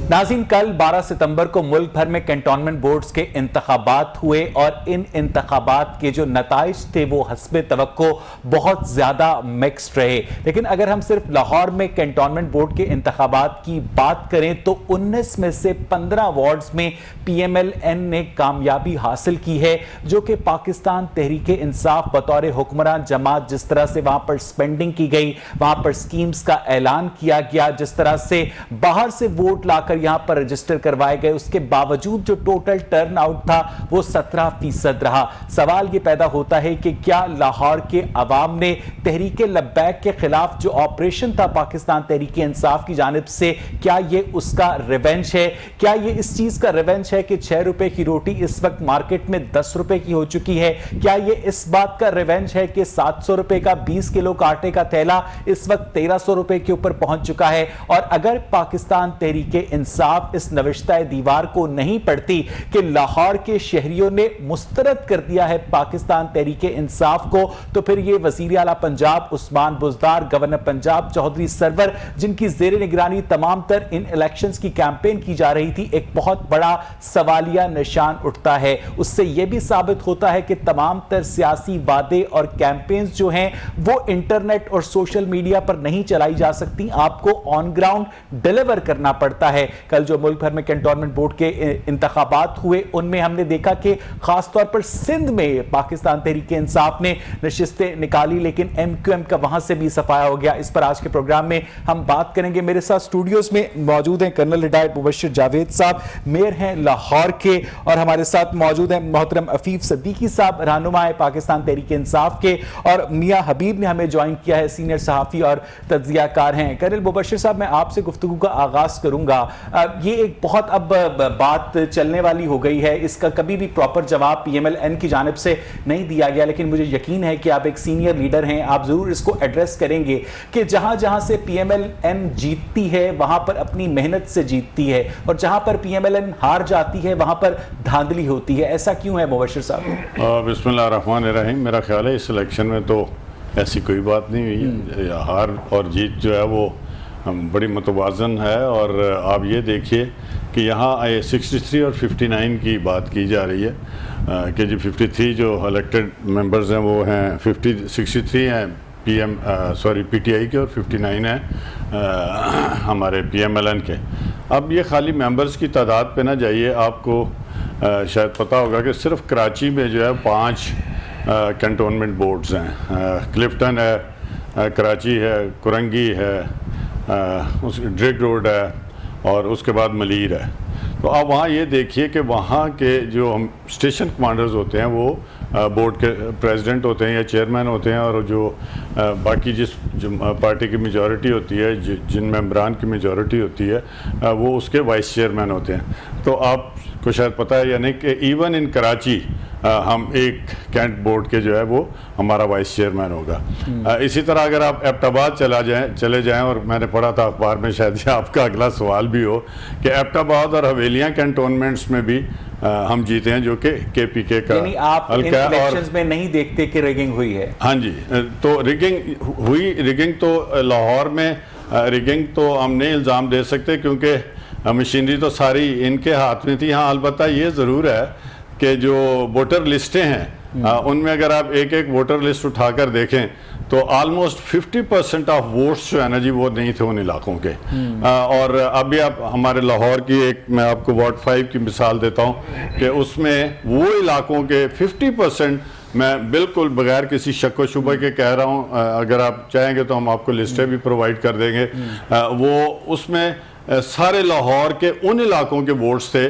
नाज़रीन, कल 12 सितंबर को मुल्क भर में कैंटोनमेंट बोर्ड्स के इंतखाबात हुए और इन इंतखाबात के जो नताइज थे वो हस्बे तवक्को बहुत ज़्यादा मिक्स्ड रहे। लेकिन अगर हम सिर्फ लाहौर में कैंटोनमेंट बोर्ड के इंतखाबात की बात करें तो 19 में से 15 वार्ड्स में PMLN ने कामयाबी हासिल की है, जो कि पाकिस्तान तहरीक इंसाफ बतौर हुक्मरान जमात जिस तरह से वहां पर स्पेंडिंग की गई, वहां पर स्कीम्स का ऐलान किया गया, जिस तरह से बाहर से वोट लाकर यहां पर रजिस्टर करवाए गए, उसके बावजूद जो टोटल टर्न आउट था वो 17% रहा। सवाल यह पैदा होता है कि क्या लाहौर के अवाम ने तहरीक लब्बैक के खिलाफ जो ऑपरेशन था पाकिस्तान तहरीक इंसाफ की जानिब से, क्या यह उसका रिवेंज है? क्या यह इस चीज का रिवेंज है कि 6 रुपए की रोटी इस वक्त मार्केट में 10 रुपए की हो चुकी है? क्या यह इस बात का रिवेंज है कि 700 रुपए का 20 किलो का आटे का थैला इस वक्त 1300 रुपए के ऊपर पहुंच चुका है? और अगर पाकिस्तान तहरीक इंसाफ इस नविश्ता दीवार को नहीं पढ़ती कि लाहौर के शहरियों ने मुस्तरद कर दिया है पाकिस्तान तहरीक इंसाफ को, तो फिर ये वजीर आला पंजाब उस्मान बुज़दार, गवर्नर पंजाब चौधरी सरवर, जिनकी जेर निगरानी तमाम तर इन इलेक्शंस की कैंपेन की जा रही थी, एक बहुत बड़ा सवालिया निशान उठता है। उससे यह भी साबित होता है कि तमाम तर सियासी वादे और कैंपेन्स जो हैं वो इंटरनेट और सोशल मीडिया पर नहीं चलाई जा सकती, आपको ऑन ग्राउंड डिलीवर करना पड़ता है। कल जो मुल्क भर में कैंटोनमेंट बोर्ड के इंतखाबात हुए उनमें हमने देखा कि खासतौर पर सिंध में पाकिस्तान तहरीक इंसाफ ने नशिस्तें निकाली, लेकिन MQM का वहां से भी सफाया हो गया। इस पर आज के प्रोग्राम में हम बात करेंगे। मेरे साथ स्टूडियोज में मौजूद हैं कर्नल रिटायर्ड मुबश्शिर जावेद साहब, मेयर हैं लाहौर के, और हमारे साथ मौजूद हैं मोहतरम अफीफ सद्दीकी साहब, रहनुमा है पाकिस्तान तहरीक इंसाफ के, और मियां हबीब ने हमें ज्वाइन किया है, सीनियर सहाफ़ी और तज्जियाकार हैं। कर्नल मुबश्शिर साहब, मैं आपसे गुफ्तगू का आगाज करूंगा। ये एक बहुत अब बात चलने वाली हो गई है, इसका कभी भी प्रॉपर जवाब PMLN की जानिब से नहीं दिया गया, लेकिन मुझे यकीन है कि आप एक सीनियर लीडर हैं, आप जरूर इसको एड्रेस करेंगे कि जहां जहां से PMLN जीतती है वहां पर अपनी मेहनत से जीतती है, और जहां पर PMLN हार जाती है वहां पर धांधली होती है। ऐसा क्यों है मुबश्शिर साहब? बिस्मिल्लाहिर्रहमानिर्रहीम। मेरा ख्याल है इस इलेक्शन में तो ऐसी कोई बात नहीं हुई है। हार और जीत जो है वो बड़ी मुतवाज़न है, और आप ये देखिए कि यहाँ 63 और 59 की बात की जा रही है कि जो 53 जो इलेक्टेड मेंबर्स हैं वो हैं 63 हैं PTI के, और 59 हैं हमारे PMLN के। अब ये खाली मेंबर्स की तादाद पे ना जाइए, आपको शायद पता होगा कि सिर्फ कराची में जो है 5 कैंटोनमेंट बोर्ड्स हैं। क्लिफ्टन है, कराची है, कुरंगी है, उस ड्रिग रोड है, और उसके बाद मलीर है। तो आप वहाँ ये देखिए कि वहाँ के जो हम स्टेशन कमांडर्स होते हैं वो बोर्ड के प्रेसिडेंट होते हैं या चेयरमैन होते हैं, और जो बाकी जो पार्टी की मेजॉरिटी होती है, जिन मेंबरान की मेजॉरिटी होती है, वो उसके वाइस चेयरमैन होते हैं। तो आपको शायद पता है या नहीं कि इवन इन कराची हम एक कैंट बोर्ड के जो है वो हमारा वाइस चेयरमैन होगा। इसी तरह अगर आप एबटाबाद चले जाएं, और मैंने पढ़ा था अखबार में, शायद ये आपका अगला सवाल भी हो, कि एबटाबाद और हवेलियाँ कैंटोनमेंट्स में भी हम जीते हैं, जो कि KPK का आप इन इलेक्शंस में नहीं देखते कि रिगिंग हुई है? हाँ जी, तो रिगिंग हुई। रिगिंग तो लाहौर में रिगिंग तो हम नहीं इल्ज़ाम दे सकते, क्योंकि मशीनरी तो सारी इनके हाथ में थी। हाँ, अलबत्ता ये ज़रूर है कि जो वोटर लिस्टें हैं उनमें अगर आप एक एक वोटर लिस्ट उठाकर देखें तो ऑलमोस्ट 50% ऑफ वोट्स जो है ना जी वो नहीं थे उन इलाकों के। और अभी आप हमारे लाहौर की एक, मैं आपको वार्ड 5 की मिसाल देता हूँ कि उसमें वो इलाकों के 50%, मैं बिल्कुल बगैर किसी शक व शुबे के कह रहा हूँ, अगर आप चाहेंगे तो हम आपको लिस्टें भी प्रोवाइड कर देंगे, वो उसमें सारे लाहौर के उन इलाकों के वोट्स थे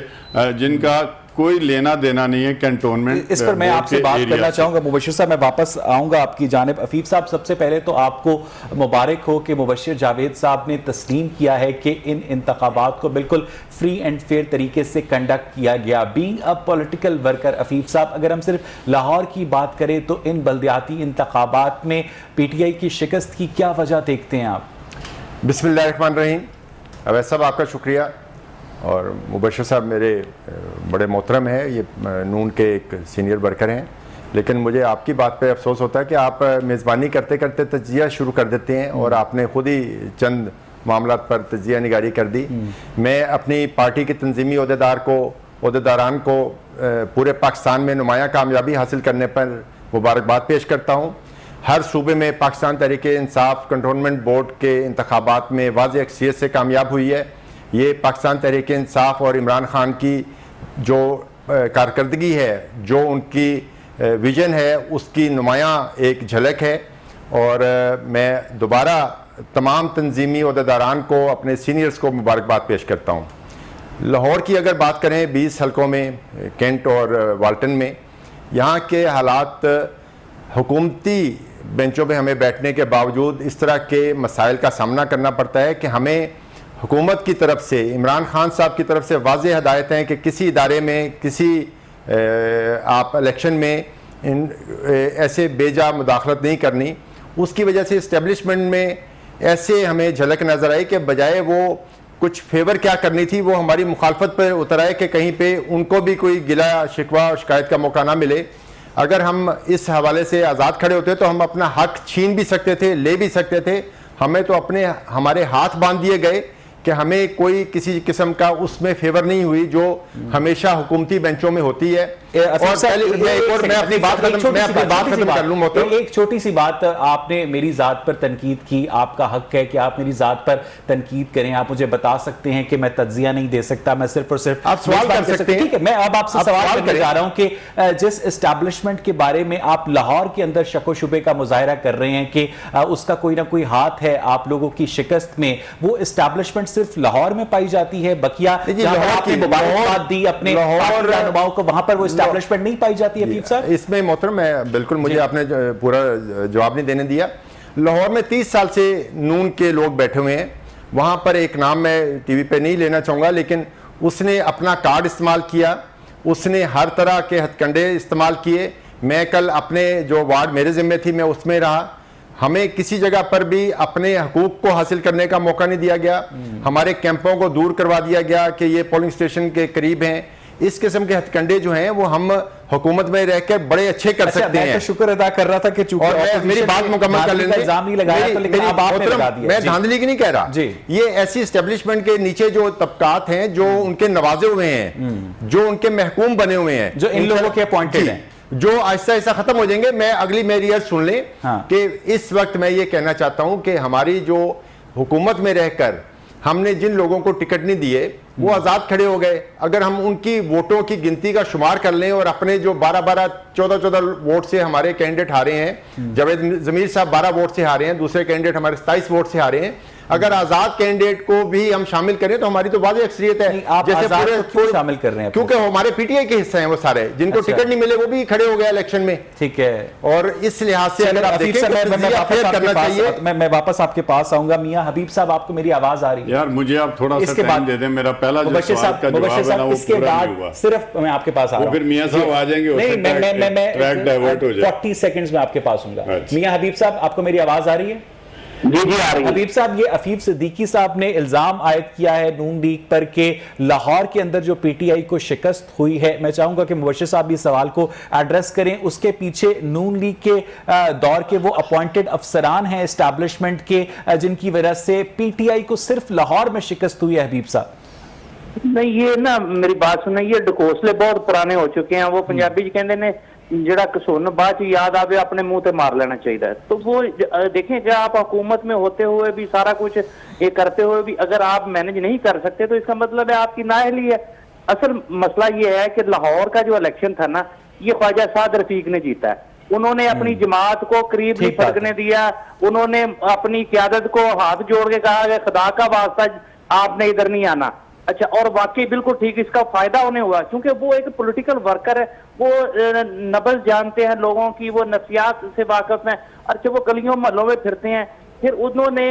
जिनका कोई लेना देना नहीं है कैंटोनमेंट। इस पर मैं आपसे बात करना चाहूंगा मुबश्शिर साहब, मैं वापस आऊंगा आपकी जानिब। अफीफ साहब, सबसे पहले तो आपको मुबारक हो कि मुबश्शिर जावेद साहब ने तस्लीम किया है कि इन इंतखाबात को बिल्कुल फ्री एंड फेयर तरीके से कंडक्ट किया गया। Being a political worker, Afif साहब, अगर हम सिर्फ लाहौर की बात करें तो इन बल्दियाती इंतखाबात में PTI की शिकस्त की क्या वजह देखते हैं आप? बिस्मिल्लाहिर्रहमानिर्रहीम। अवैस साहब, आपका शुक्रिया, और मुबश्शिर साहब मेरे बड़े मोहतरम हैं, ये नून के एक सीनियर वर्कर हैं, लेकिन मुझे आपकी बात पे अफसोस होता है कि आप मेज़बानी करते करते तजिया शुरू कर देते हैं, और आपने खुद ही चंद मामला पर तजिया निगारी कर दी। मैं अपनी पार्टी के तंजीमी अहदेदारान को पूरे पाकिस्तान में नुमाया कामयाबी हासिल करने पर मुबारकबाद पेश करता हूँ। हर सूबे में पाकिस्तान तहरीक-ए-इंसाफ कंटोनमेंट बोर्ड के इंतखाबात में वाज़ेह अक्सरियत से कामयाब हुई है। ये पाकिस्तान तहरीक-ए-इंसाफ और इमरान खान की जो कारकर्दगी है, जो उनकी विजन है, उसकी नुमाया एक झलक है। और मैं दोबारा तमाम तंजीमी अहदेदारान को, अपने सीनियर्स को मुबारकबाद पेश करता हूँ। लाहौर की अगर बात करें 20 हलकों में, कैंट और वाल्टन में, यहाँ के हालात हुकूमती बेंचों पे हमें बैठने के बावजूद इस तरह के मसाइल का सामना करना पड़ता है कि हमें हुकूमत की तरफ से, इमरान खान साहब की तरफ से वाज़ेह हदायतें हैं कि किसी इदारे में, किसी आप इलेक्शन में ऐसे बेजा मुदाखलत नहीं करनी। उसकी वजह से इस्टेब्लिशमेंट में ऐसे हमें झलक नज़र आई कि बजाय वो कुछ फेवर क्या करनी थी, वो हमारी मुखालफत पर उतर आए कि कहीं पे उनको भी कोई गिला शिकवा और शिकायत का मौका ना मिले। अगर हम इस हवाले से आज़ाद खड़े होते तो हम अपना हक छीन भी सकते थे, ले भी सकते थे। हमें तो हमारे हाथ बांध दिए गए कि हमें कोई किसी किस्म का उसमें फेवर नहीं हुई जो हमेशा हुकूमती बेंचों में होती है। मैं अपनी बात खत्म कर लूं। एक छोटी सी बात, आपने मेरी जात पर तनकीद की, आपका हक है कि आप मेरी जात पर तनकीद करें। आप मुझे बता सकते हैं कि मैं तज्जिया नहीं दे सकता, मैं सिर्फ और सिर्फ आप सवाल कर सकते हैं। ठीक है, मैं अब आपसे सवाल करने जा रहा हूं कि जिस एस्टैब्लिशमेंट के बारे में आप लाहौर के अंदर शको शुबे का मुजाहिरा कर रहे हैं कि उसका कोई ना कोई हाथ है आप लोगों की शिकस्त में, वो एस्टैब्लिशमेंट सिर्फ लाहौर में पाई जाती है? बकिया आपने मुबारकबाद दी अपने रहनुमाओं को, वहां पर वो एस्टैब्लिशमेंट नहीं पाई जाती है? हफीफ साहब, इसमें मोहतरम, मैं बिल्कुल, मुझे आपने पूरा जवाब नहीं देने दिया। लाहौर में 30 साल से नून के लोग बैठे हुए हैं। वहां पर एक नाम मैं टीवी पे नहीं लेना चाहूंगा, लेकिन उसने अपना कार्ड इस्तेमाल किया, उसने हर तरह के हथकंडे इस्तेमाल किए। मैं कल अपने जो वार्ड मेरे जिम्मे थी, मैं उसमें रहा। हमें किसी जगह पर भी अपने हकूक को हासिल करने का मौका नहीं दिया गया। हमारे कैंपों को दूर करवा दिया गया कि ये पोलिंग स्टेशन के करीब हैं। इस किस्म के हथकंडे जो हैं वो हम हुकूमत में रहकर बड़े अच्छे कर सकते हैं। मैं तो शुक्र अदा कर रहा था कि चूंकि मेरी बात मुकम्मल कर लेंगे। इल्जाम नहीं लगाया तो, लेकिन अब आपने लगा दिया। मैं धांधली की नहीं कह रहा जी। ये ऐसी एस्टेब्लिशमेंट के नीचे जो तबकात हैं, जो उनके नवाजे हुए हैं, जो उनके महकूम बने हुए हैं, जो इन लोगों के अपॉइंटेड हैं, जो आहिस्ता आहिस्ता खत्म हो जाएंगे। मैं अगली मेरी अर्ज सुन लें कि इस वक्त मैं ये कहना चाहता हूं कि हमारी जो हुकूमत में रहकर हमने जिन लोगों को टिकट नहीं दिए वो आज़ाद खड़े हो गए। अगर हम उनकी वोटों की गिनती का शुमार कर लें और अपने जो 12-12, 14-14 वोट से हमारे कैंडिडेट हारे हैं, जावेद ज़मीर साहब 12 वोट से हारे हैं, दूसरे कैंडिडेट हमारे 27 वोट से हारे हैं। अगर आजाद कैंडिडेट को भी हम शामिल करें तो हमारी तो वाज़ेह अक्सरियत है। आप जैसे पूरे शामिल कर रहे हैं, क्योंकि हमारे पीटीआई के हिस्से हैं वो सारे, जिनको टिकट नहीं मिले वो भी खड़े हो गए इलेक्शन में। ठीक है, और इस लिहाज से अगर आप देखें करना चाहिए। मैं वापस आपके पास आऊंगा। मियां हबीब साहब, आपको मेरी आवाज आ रही है? यार मुझे आप थोड़ा सा टाइम दे दें, मेरा पहला जो सवाल का जवाब है ना वो इसके बाद सिर्फ मैं आपके पास आ रहा हूं। फिर मियां साहब आ जाएंगे, नहीं मैं ट्रैक डाइवर्ट हो जाए। 40 सेकंड्स में आपके पास हूंगा। मियां हबीब साहब, आपको मेरी आवाज आ रही है? जी आ रही है। हबीब साहब, ये अफीफ सिद्दीकी साहब ने इल्जाम आयद किया है नून लीग पर कि लाहौर के अंदर जो पीटीआई को शिकस्त हुई है, मैं चाहूंगा कि मुबश्शिर साहब इस सवाल को एड्रेस करें। उसके पीछे नून लीग के दौर के वो अपॉइंटेड अफसरान हैं एस्टैब्लिशमेंट के, जिनकी वजह से पीटीआई को सिर्फ लाहौर में शिकस्त हुई है। हबीब साहब, नहीं, ये ना मेरी बात सुनो, ये ढकोसले बहुत पुराने हो चुके हैं। वो पंजाबी कहते ने जड़ा कसून बाद याद आवे अपने मुंह पे मार लेना चाहिए। तो वो देखें, जब आप हुकूमत में होते हुए भी सारा कुछ ये करते हुए भी अगर आप मैनेज नहीं कर सकते तो इसका मतलब है आपकी नाअहली है। असल मसला ये है कि लाहौर का जो इलेक्शन था ना, ये ख्वाजा साद रफीक ने जीता है। उन्होंने अपनी जमात को करीब नहीं फटकने दिया। उन्होंने अपनी क़यादत को हाथ जोड़ के कहा कि खुदा का वास्ता आपने इधर नहीं आना। अच्छा, और वाकई बिल्कुल ठीक, इसका फायदा उन्हें हुआ क्योंकि वो एक पॉलिटिकल वर्कर है। वो नब्ज जानते हैं लोगों की, वो नफसियात से वाकिफ हैं। अच्छा, वो गलियों महलों में फिरते हैं। फिर उन्होंने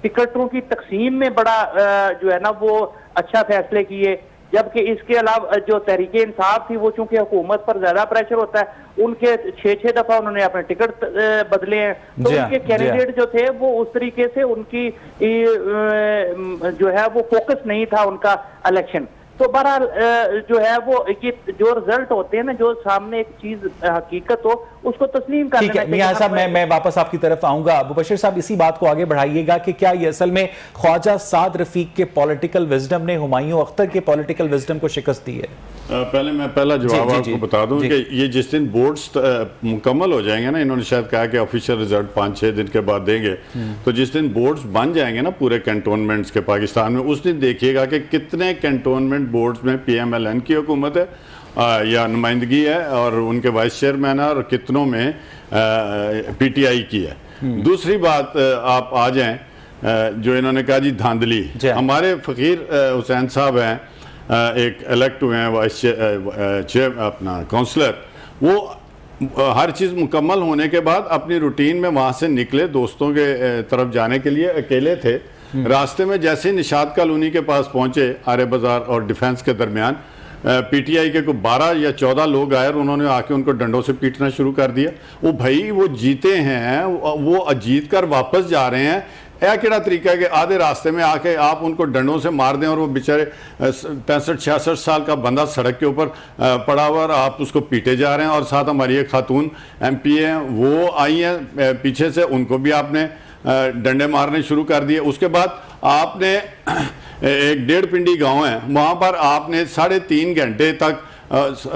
टिकटों की तकसीम में बड़ा जो है ना वो अच्छा फैसले किए। जबकि इसके अलावा जो तहरीके इंसाफ थी, वो चूंकि हुकूमत पर ज्यादा प्रेशर होता है, उनके 6-6 दफा उन्होंने अपने टिकट बदले हैं। तो उनके कैंडिडेट जो थे वो उस तरीके से उनकी जो है वो फोकस नहीं था उनका इलेक्शन। तो बहरहाल जो है वो ये जो रिजल्ट होते हैं ना, जो सामने एक चीज हकीकत हो उसको तस्लीम कर ठीक है मियां साहब, मैं वापस आपकी तरफ आऊंगा। मुबशिर साहब इसी बात को आगे बढ़ाइएगा कि क्या ये असल में ख्वाजा साद रफीक के पॉलिटिकल विजडम ने हुमायूं अख्तर के पॉलिटिकल विजडम को शिकस्त दी है? पहले मैं पहला जवाब आपको बता दूं कि ये जिस दिन बोर्ड्स मुकम्मल हो जाएंगे ना, इन्होंने शायद कहा कि ऑफिशियल रिजल्ट 5-6 दिन के बाद देंगे, तो जिस दिन बोर्ड्स बन जाएंगे ना पूरे कैंटोनमेंट्स के पाकिस्तान में, उस दिन देखिएगा कि कितने कैंटोनमेंट बोर्ड्स में PMLN की हुकूमत है या नुमाइंदगी है और उनके वाइस चेयरमैन है, और कितनों में PTI की है। दूसरी बात आप आ जाएं जो इन्होंने कहा जी धांधली, हमारे फ़कीर हुसैन साहब हैं, एक इलेक्ट हुए हैं वाइस चेयर अपना काउंसलर, वो हर चीज़ मुकम्मल होने के बाद अपनी रूटीन में वहाँ से निकले, दोस्तों के तरफ जाने के लिए अकेले थे। रास्ते में जैसे ही निशात कॉलोनी के पास पहुँचे, आर्य बाजार और डिफेंस के दरमियान, PTI के कोई 12 या 14 लोग आए और उन्होंने आके उनको डंडों से पीटना शुरू कर दिया। वो भाई वो जीते हैं, वो जीत कर वापस जा रहे हैं, यह केड़ा तरीका है कि आधे रास्ते में आके आप उनको डंडों से मार दें और वो बेचारे 65-66 साल का बंदा सड़क के ऊपर पड़ा हुआ और आप उसको पीटे जा रहे हैं। और साथ हमारी एक खातून MP हैं, वो आई हैं पीछे से, उनको भी आपने डंडे मारने शुरू कर दिए। उसके बाद आपने एक 1.5 पिंडी गांव है, वहाँ पर आपने 3.5 घंटे तक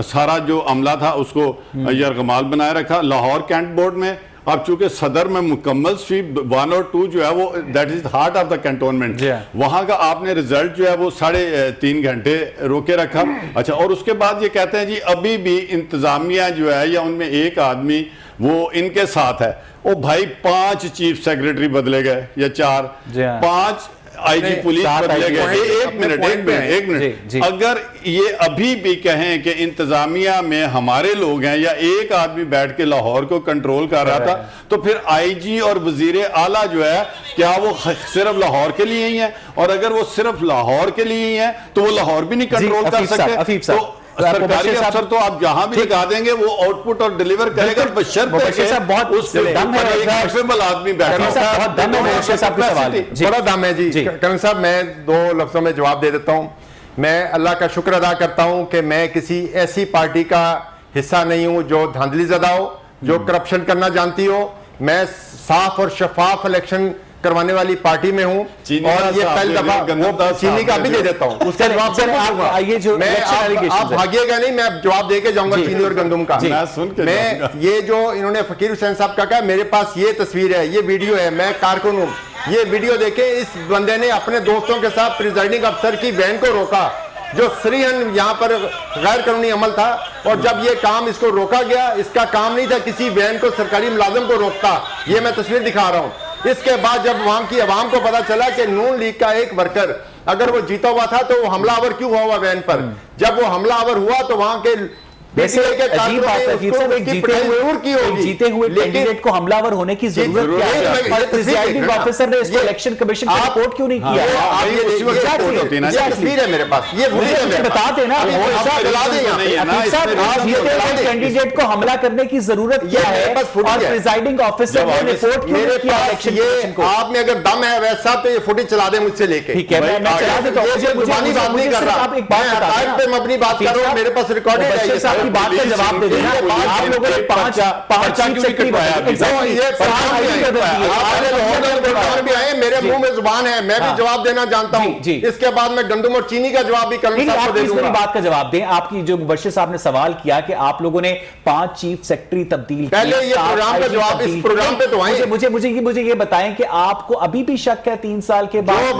सारा जो अमला था उसको यरगमाल बनाए रखा। लाहौर कैंट बोर्ड में अब चूंकि सदर में मुकम्मल स्वीप 1 और 2 जो है वो that is heart of the cantonment, वहां का आपने रिजल्ट जो है वो 3.5 घंटे रोके रखा। अच्छा, और उसके बाद ये कहते हैं जी अभी भी इंतजामिया जो है या उनमें एक आदमी वो इनके साथ है। ओ भाई 5 चीफ सेक्रेटरी बदले गए या 4, 5 IG पुलिस बदले गए। एक मिनट, अगर ये अभी भी कहें कि इंतजामिया में हमारे लोग हैं या एक आदमी बैठ के लाहौर को कंट्रोल कर रहा था, तो फिर IG और वजीर आला जो है क्या वो सिर्फ लाहौर के लिए ही है? और अगर वो सिर्फ लाहौर के लिए ही है तो वो लाहौर भी नहीं कंट्रोल कर सकते। तो सरकारी अफसर तो आप जहां भी लगा देंगे वो आउटपुट और डिलीवर करेगा, बशर्ते बहुत आदमी बैठा बड़ा दम है जी। करण साहब, मैं 2 लफ्जों में जवाब दे देता हूं। मैं अल्लाह का शुक्र अदा करता हूं कि मैं किसी ऐसी पार्टी का हिस्सा नहीं हूं जो धांधली ज़दा हो, जो करप्शन करना जानती हो। मैं साफ और शफाफ इलेक्शन करवाने वाली पार्टी में हूं, और ये पहली दफा चीनी का भी दे देता हूं, उसका जवाब आप भागिएगा नहीं, मैं जवाब देके जाऊंगा चीनी और गंदम का। मैं ये जो इन्होंने फकीर हुसैन साहब का कहा, मेरे पास ये तस्वीर है, ये वीडियो है, मैं कारकुन हूं। ये वीडियो देखे, इस बंदे ने अपने दोस्तों के साथ प्रिजाइडिंग अफसर की वैन को रोका जो सरीहन यहाँ पर गैर कानूनी अमल था, और जब ये काम इसको रोका गया, इसका काम नहीं था किसी वैन को सरकारी मुलाजिम को रोकता। ये मैं तस्वीर दिखा रहा हूँ। इसके बाद जब वहां की आवाम को पता चला कि नून लीग का एक वर्कर अगर वो जीता हुआ था तो वो हमलावर क्यों हुआ वैन पर, जब वो हमलावर हुआ तो वहां के जीते हुए कैंडिडेट को हमलावर होने की जरूरत क्या है? और प्रिजाइडिंग ऑफिसर ने इसको इलेक्शन कमिशन को रिपोर्ट क्यों नहीं किया? तस्वीर है मेरे पास, ये बता देना कैंडिडेट को हमला करने की जरूरत क्या है, और प्रिजाइडिंग ऑफिसर ने रिपोर्ट क्यों नहीं किया इलेक्शन कमिशन को? आप में अगर दम है वैसा तो ये फुटेज चला दे मुझसे लेके। ठीक है, मैं चला देता हूं, जुबानी बात नहीं कर रहा, मैं अपनी बात कर रहा हूं, मेरे पास रिकॉर्डेड है। की बात का जवाब दे देना। आप लोगों ने 5 चीफ सेक्रेटरी मेरे मुंह में जुबान है, मैं भी जवाब देना जानता हूं। इसके बाद मैं गंदम और चीनी का जवाब भी करूंगा। बात का जवाब दें। आपकी जो मुबशिर साहब ने सवाल किया कि आप लोगों ने 5 चीफ सेक्रेटरी तब्दील पहले ये प्रोग्राम का जवाब इस प्रोग्राम पे तो आए। मुझे ये बताएं कि आपको अभी भी शक है 3 साल के बाद वो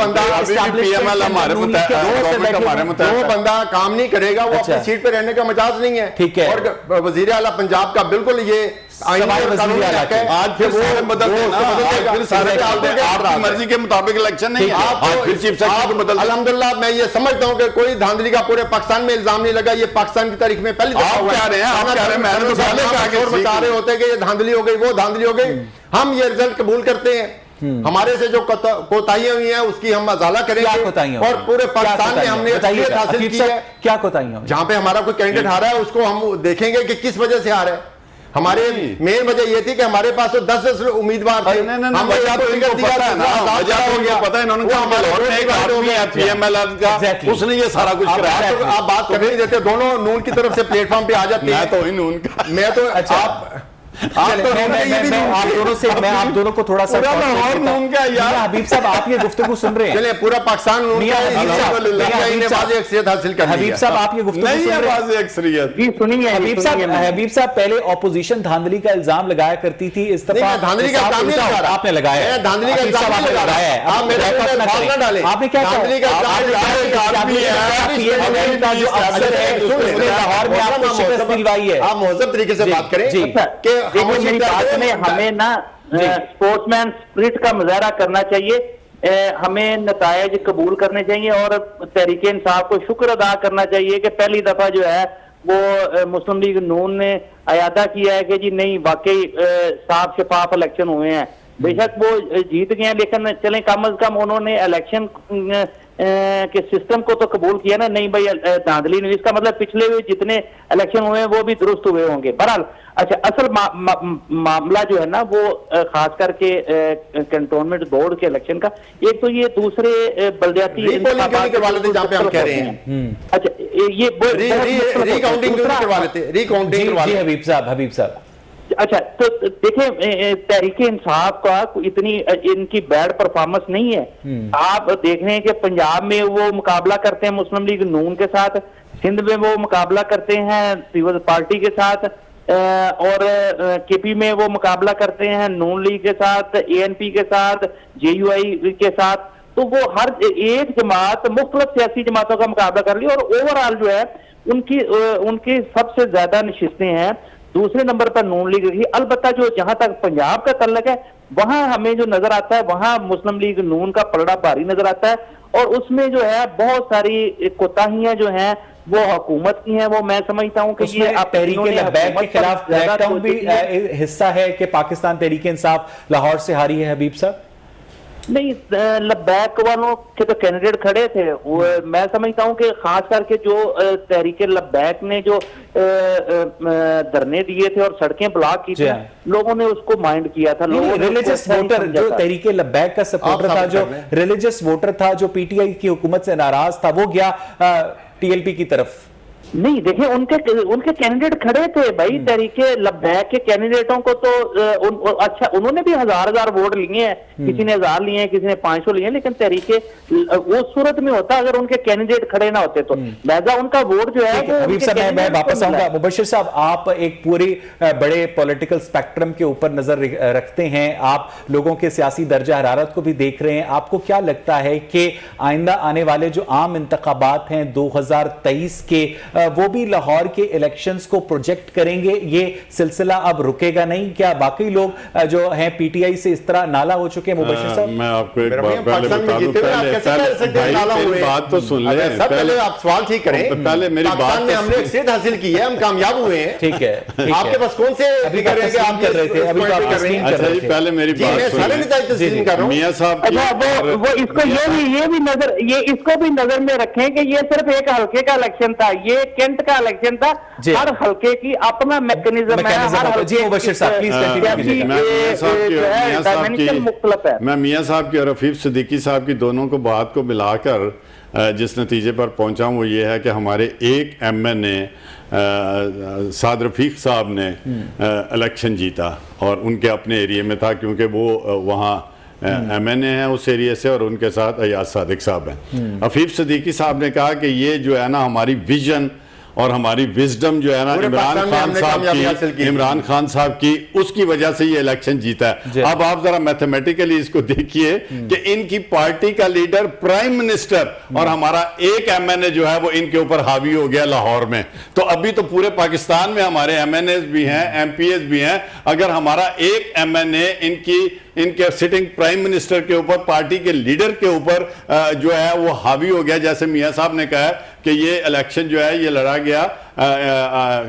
बंदा काम नहीं करेगा, वो अपनी सीट पे रहने का मजाज नहीं है। ठीक है, और वजीर आला पंजाब का बिल्कुल ये आज फिर सारे बदल आपकी मर्जी के मुताबिक इलेक्शन नहीं है, आज फिर चीफ सेक्रेटरी बदल। अल्हम्दुलिल्लाह मैं ये समझता हूं कि कोई धांधली का पूरे पाकिस्तान में इल्जाम नहीं लगा। ये पाकिस्तान की तारीख में पहली दफा हुआ है। बता रहे होते कि ये धांधली हो गई, वो धांधली हो गई। हम ये रिजल्ट कबूल करते हैं। हमारे से जो कोताहियां हुई हैं उसकी हम अजाला करेंगे, और पूरे पाकिस्तान में हमने हासिल की है। क्या कोताहियां? जहां पे हमारा कोई कैंडिडेट हारा है उसको हम देखेंगे कि किस वजह से हारा है। हमारे मेन वजह ये थी कि हमारे पास तो 10 उम्मीदवार थे। हमने उसने ये सारा कुछ कराया। आप बात करने नहीं देते, दोनों नून की तरफ से प्लेटफॉर्म पे आ जाते हैं। तो नून का मैं तो मैं आप दोनों को थोड़ा सा हबीब साहब, आप ये गुफ्तगू सुन रहे हैं, चलिए पूरा पाकिस्तान हासिल कर। हबीब साहब आप ये गुफ्तगू सुन रहे हैं। हबीब साहब पहले ऑपोजिशन धांधली का इल्जाम लगाया करती थी, इस दफा धांधली का आपने लगाया, धांधली का इल्जाम आपने लगाया है। आप मेरे डाले, आपने क्या धांधली का दिलवाई है। आप महजब तरीके से बात करें कि मेरी बात में हमें ना स्पोर्ट्समैन स्पिरिट का मुजाहरा करना चाहिए, हमें नतायज कबूल करने चाहिए और तहरीक इंसाफ को शुक्र अदा करना चाहिए कि पहली दफा जो है वो मुस्लिम लीग नून ने अयादा किया है कि जी नहीं वाकई साफ शफाफ इलेक्शन हुए हैं। बेशक वो जीत गए हैं, लेकिन चले कम अज कम उन्होंने इलेक्शन के सिस्टम को तो कबूल किया ना। नहीं भाई धांधली नहीं, इसका मतलब पिछले हुए जितने इलेक्शन हुए हैं वो भी दुरुस्त हुए होंगे। बहरहाल अच्छा, असल मामला जो है ना वो खास करके कैंटोनमेंट बोर्ड के इलेक्शन का, एक तो ये दूसरे बल्दियाती जहाँ पे हम कह रहे हैं। अच्छा ये हबीब साहब अच्छा, तो देखिए तहरीक इंसाफ का इतनी इनकी बैड परफॉर्मेंस नहीं है। आप देख रहे हैं कि पंजाब में वो मुकाबला करते हैं मुस्लिम लीग नून के साथ, सिंध में वो मुकाबला करते हैं पीपल्स पार्टी के साथ, और केपी में वो मुकाबला करते हैं नून लीग के साथ, एएनपी के साथ, जेयूआई के साथ। तो वो हर एक जमात मुख्तलिफ सियासी जमातों का मुकाबला कर लिया और ओवरऑल जो है उनकी सबसे ज्यादा नशिस्तें हैं। दूसरे नंबर पर नून लीग रही। अलबत्ता जो जहां तक पंजाब का तल्लक है वहां हमें जो नजर आता है वहां मुस्लिम लीग नून का पलड़ा भारी नजर आता है और उसमें जो है बहुत सारी कोताहियां जो हैं वो हुकूमत की हैं। वो मैं समझता हूं कि ये तहरीक के खिलाफ क्रैकडाउन भी हिस्सा है कि पाकिस्तान तहरीक इंसाफ लाहौर से हारी है। हबीब साहब नहीं, लब्बैक वालों के तो कैंडिडेट खड़े थे। मैं समझता हूं कि खास करके जो तहरीक लब्बैक ने जो धरने दिए थे और सड़कें ब्लॉक की थी, लोगों ने उसको माइंड किया था। रिलीजियस वोटर जो तहरीक लब्बैक का सपोर्टर था, जो रिलीजियस वोटर था, जो पीटीआई की हुकूमत से नाराज था, वो गया टीएलपी की तरफ। नहीं देखिए, उनके कैंडिडेट खड़े थे भाई। तहरीके लब्बैक के कैंडिडेटों को तो अच्छा उन्होंने भी हजार वोट लिए हैं, किसी ने 1000 लिए हैं, किसी ने 500 लिए हैं, लेकिन तहरीके वो सूरत में होता अगर उनके कैंडिडेट खड़े ना होते तो लिहाजा उनका वोट जो है। हबीब साहब मैं वापस आऊंगा। मुबशिर साहब, आप एक पूरे बड़े पॉलिटिकल स्पेक्ट्रम के ऊपर नजर रखते हैं, आप लोगों के सियासी दर्जा हरारत को भी देख रहे हैं। आपको क्या लगता है कि आइंदा आने वाले जो आम इंतखाबात हैं 2023 के, वो भी लाहौर के इलेक्शंस को प्रोजेक्ट करेंगे? ये सिलसिला अब रुकेगा नहीं? क्या बाकी लोग जो हैं पीटीआई से इस तरह नाला हो चुके हैं? मुबशिर साहब मैं आपको एक बात पहले बता दूं, पहले बात तो सुन ले, पहले आप सवाल ठीक करें। पहले मेरी बात में हमने एक सीट हासिल की है, हम कामयाब हुए हैं। ठीक है, आपके पास कौन से अभी कर रहे थे, अभी तो आप तस्लीम कर रहे थे। पहले मेरी बात सुन मियां साहब, वो इसको ये भी नजर, ये इसको भी नजर में रखें कि ये सिर्फ एक हल्के का इलेक्शन था, ये कैंट का इलेक्शन था। हर हल्के की अपना मैकेनिज्म है, हर हल्के मुबशिर साहब प्लीज कंटिन्यू। मैं मियां साहब की और रफीक सिद्दीकी साहब की दोनों को बात को मिलाकर जिस नतीजे पर पहुंचा हूं वो ये है कि हमारे एक एमएनए साद रफीक साहब ने इलेक्शन जीता और उनके अपने एरिया में था, क्योंकि वो वहाँ एमएनए हैं उस एरिया से और उनके साथ अयाज सादिक साहब हैं। रफीक सिद्दीकी साहब ने कहा कि ये जो है ना हमारी विजन और हमारी विजडम जो है ना इमरान खान साहब की, उसकी वजह से ये इलेक्शन जीता है। अब आप जरा मैथमेटिकली इसको देखिए कि इनकी पार्टी का लीडर प्राइम मिनिस्टर और हमारा एक एमएनए जो है वो इनके ऊपर हावी हो गया लाहौर में। तो अभी तो पूरे पाकिस्तान में हमारे एमएनए भी हैं, एमपीएस भी हैं। अगर हमारा एक एमएनए इनके सिटिंग प्राइम मिनिस्टर के ऊपर, पार्टी के लीडर के ऊपर जो है वो हावी हो गया, जैसे मियां साहब ने कहा कि ये इलेक्शन जो है ये लड़ा गया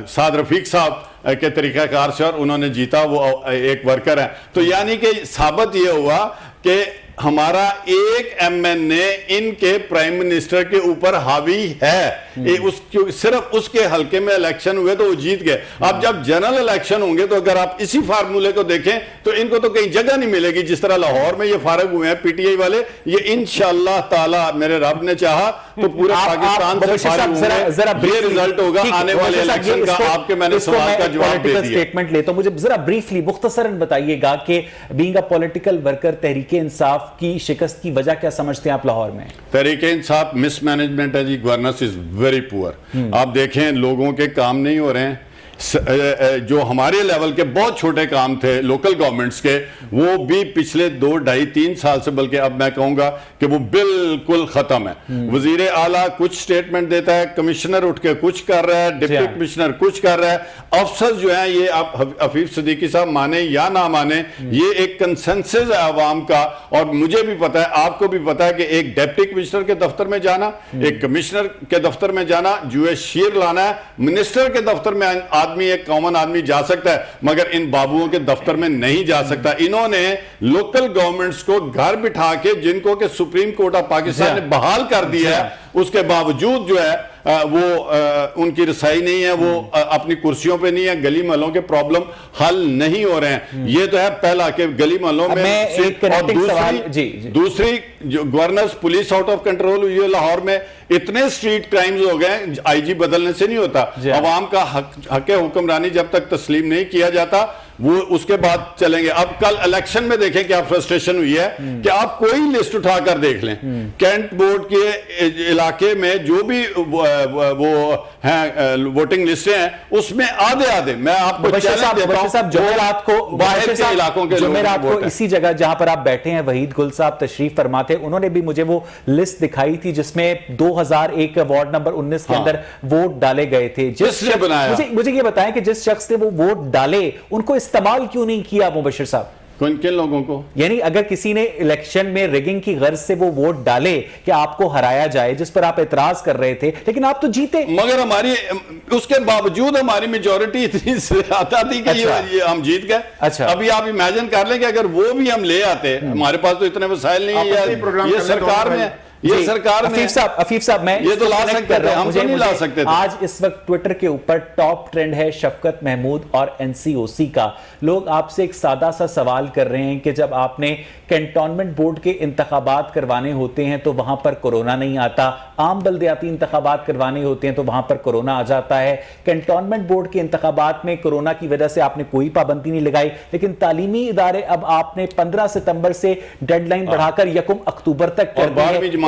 साद रफीक साहब के तरीकाकार से और उन्होंने जीता, वो एक वर्कर है। तो यानी कि साबित ये हुआ कि हमारा एक एमएनए इनके प्राइम मिनिस्टर के ऊपर हावी है, सिर्फ उसके हल्के में इलेक्शन हुए तो वो जीत गए। अब जब जनरल इलेक्शन होंगे तो अगर आप इसी फार्मूले को देखें तो इनको तो कहीं जगह नहीं मिलेगी। जिस तरह लाहौर में ये फारग हुए हैं पीटीआई वाले, ये इंशाअल्लाह ताला मेरे रब ने चाहा तो पूरे पाकिस्तान से फारग होंगे। ये रिजल्ट होगा आने वाले इलेक्शन का। आपके मैंने सवाल का जवाब दे दिया। स्टेटमेंट लेता हूं, मुझे जरा ब्रीफली मुख्तसरन बताइएगा कि being a political worker Tehreek-e Insaf की शिकस्त की वजह क्या समझते हैं आप लाहौर में? तहरीके इंसाफ मिसमैनेजमेंट है जी, गवर्नेंस इज वेरी पुअर। आप देखें लोगों के काम नहीं हो रहे हैं। जो हमारे लेवल के बहुत छोटे काम थे लोकल गवर्नमेंट्स के, वो भी पिछले 2, 2.5, 3 साल से, बल्कि अब मैं कहूंगा कि वो बिल्कुल खत्म है। वजीर आला कुछ स्टेटमेंट देता है, कमिश्नर उठ के कुछ कर रहा है, डिप्टी कमिश्नर कुछ कर रहा है, अफसर जो है ये आप हफीफ सिद्दीकी साहब माने या ना माने, ये एक कंसेंसस है आवाम का। और मुझे भी पता है, आपको भी पता है कि एक डिप्टी कमिश्नर के दफ्तर में जाना, एक कमिश्नर के दफ्तर में जाना, जुए शीर लाना है, मिनिस्टर के दफ्तर में आदमी, एक कॉमन आदमी जा सकता है, मगर इन बाबुओं के दफ्तर में नहीं जा सकता। इन्होंने लोकल गवर्नमेंट्स को घर बिठा के, जिनको के सुप्रीम कोर्ट ऑफ पाकिस्तान ने बहाल कर दिया है, उसके बावजूद जो है उनकी रसाई नहीं है, वो अपनी कुर्सियों पे नहीं है। गली महलों के प्रॉब्लम हल नहीं हो रहे हैं। ये तो है पहला कि गली महलों में, और दूसरी जो governance police out of control हुई है लाहौर में, इतने स्ट्रीट क्राइम्स हो गए, आईजी बदलने से नहीं होता। अवाम का हक हुक्मरानी जब तक तस्लीम नहीं किया जाता वो उसके बाद चलेंगे। अब कल इलेक्शन में देखें क्या फ्रस्ट्रेशन हुई है कि आप कोई लिस्ट उठाकर देख लें, कैंट बोर्ड के इलाके में जो भी वो हैं वोटिंग लिस्टें हैं, उसमें आधे मैं आपको चैलेंज देता हूं, जुमेरात को बाहर के इलाकों के जुमेरात को इसी जगह जहां पर आप बैठे हैं वहीद गुल साहब तशरीफ फरमा थे, उन्होंने भी मुझे वो लिस्ट दिखाई थी जिसमें 2001 वार्ड नंबर 19 के अंदर वोट डाले गए थे। जिसने बनाया, मुझे ये बताएं कि जिस शख्स ने वो वोट डाले उनको इस्तेमाल क्यों नहीं किया मुबशिर साहब? किन लोगों को? यानी अगर किसी ने इलेक्शन में रिगिंग की गर्ज से वो वोट डाले कि आपको हराया जाए, जिस पर आप एतराज कर रहे थे, लेकिन आप तो जीते। मगर हमारी उसके बावजूद हमारी मेजॉरिटी इतनी ज्यादा थी कि ये हम जीत गए। अच्छा, अभी आप इमेजिन कर लें कि अगर वो भी हम ले आते, हमारे पास तो इतने वसाइल नहीं है, ये सरकार में, ये सरकार में। अफीफ साहब मैं ये तो ला सकते हैं, हम तो नहीं ला सकते थे। आज इस वक्त ट्विटर के ऊपर टॉप ट्रेंड है शफकत महमूद और एनसीओसी का। लोग आपसे एक सादा सा सवाल कर रहे हैं कि जब आपने कैंटोनमेंट बोर्ड के इंतखाबात करवाने होते हैं तो वहां पर कोरोना नहीं आता, आम बल्दियाती इंतखाबात करवाने होते हैं तो वहां पर कोरोना आ जाता है। कैंटोनमेंट बोर्ड के इंतखाबात में कोरोना की वजह से आपने कोई पाबंदी नहीं लगाई, लेकिन तालीमी इदारे अब आपने 15 सितंबर से डेडलाइन बढ़ाकर 1 अक्टूबर तक कर दी।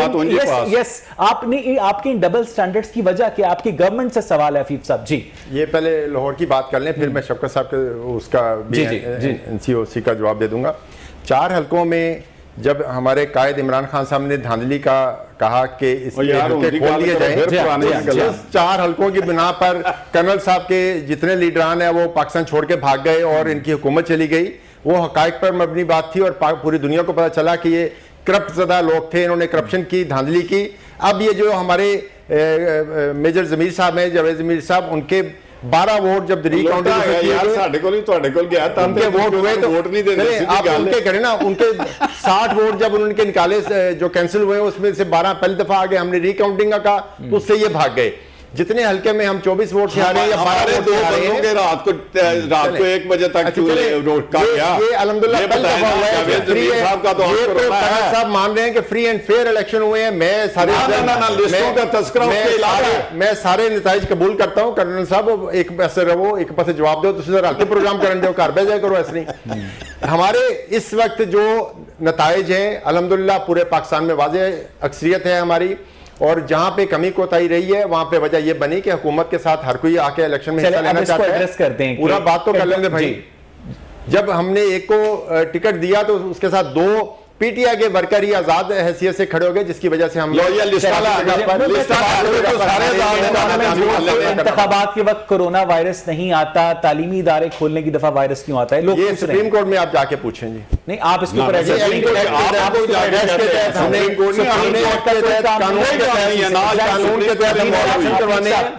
यस, आपने आपके डबल स्टैंडर्ड्स की वजह क्या? आपकी गवर्नमेंट से सवाल है हफीफ साहब जी। ये पहले लाहौर की बात कर लें, फिर मैं शफकत साहब के उसका एनसीओसी का जवाब दे दूंगा। 4 हलकों में जब हमारे कायद इमरान खान साहब ने धांधली का कहा कि इसके हल्के खोल दिए जाएं, 4 हलकों की बिना पर कर्नल साहब के जितने लीडरान हैं वो पाकिस्तान छोड़ के भाग गए और इनकी हुकूमत चली गई। वो हकायक पर मबनी बात थी और पूरी दुनिया को पता चला कि ये करप्ट ज़्यादा लोग थे, इन्होंने करप्शन की, धांधली की। अब ये जो हमारे मेजर जमीर साहब हैं, जावेद जमीर साहब, उनके 12 वोट जब रिकाउंटिंग उनके वोट नहीं देते, आप उनके करें ना, उनके 60 वोट जब उनके निकाले जो कैंसिल हुए उसमें से 12 पहली दफा आ गए, हमने रिकाउंटिंग का कहा तो उससे ये भाग गए। जितने हल्के में हम 24 वोट से आ रहे हैं या 12 वोट से आ रहे हैं, रात को 1 बजे तक ये अल्हम्दुलिल्लाह साहब मान रहे हैं कि फ्री एंड फेयर इलेक्शन हुए हैं। मैं सारे नताइज कबूल करता हूँ। कर्नल साहब एक पैसे रहो, एक पास जवाब दो, दूसरे हल्के प्रोग्राम करने दो, घर भेजा करो, ऐसे नहीं। हमारे इस वक्त जो नताइज हैं अल्हम्दुलिल्लाह पूरे पाकिस्तान में वाज़ेह अक्सरियत है हमारी, और जहां पे कमी कोताही रही है वहां पे वजह यह बनी कि हुकूमत के साथ हर कोई आके इलेक्शन में हिस्सा लेना चाहता है। पूरा बात तो कर लेंगे भाई। जब हमने एक को टिकट दिया तो उसके साथ 2 पीटीआई के वर्कर ही आजाद हैसियत से खड़े हो गए, जिसकी वजह से हम इंतखाबात के वक्त कोरोना वायरस नहीं आता, तालीमी इदारे खोलने की दफा वायरस क्यों आता है? लोग ये सुप्रीम कोर्ट में आप जाके पूछें जी। नहीं, आप इसके ऊपर